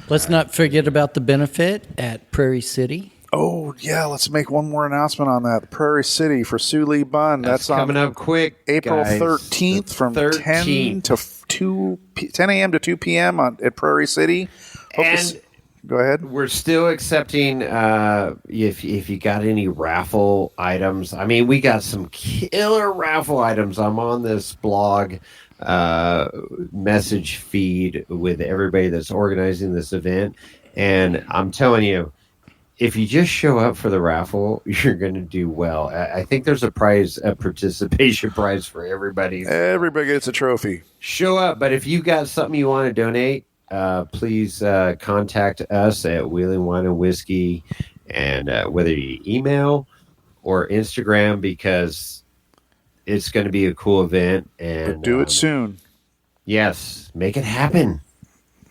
Let's not forget about the benefit at Prairie City. Oh, yeah. Let's make one more announcement on that. Prairie City for Sue Lee Bunn. That's coming up quick. April guys. 13th from 10 to 10 a.m. to 2 p.m. at Prairie City. Go ahead. We're still accepting if you got any raffle items. I mean, we got some killer raffle items. I'm on this blog message feed with everybody that's organizing this event, and I'm telling you, if you just show up for the raffle, you're going to do well. I think there's a participation prize for everybody. Everybody gets a trophy. Show up, but if you've got something you want to donate, please contact us at Wheeling Wine and Whiskey, and whether you email or Instagram, because it's going to be a cool event. And But do it soon. Yes, make it happen.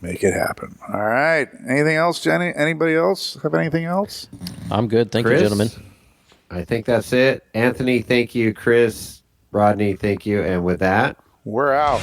Make it happen. All right. Anything else, Jenny? Anybody else have anything else? I'm good. Thank Chris? you, gentlemen. I think that's it. Anthony, thank you. Chris, Rodney, thank you. And with that, We're out.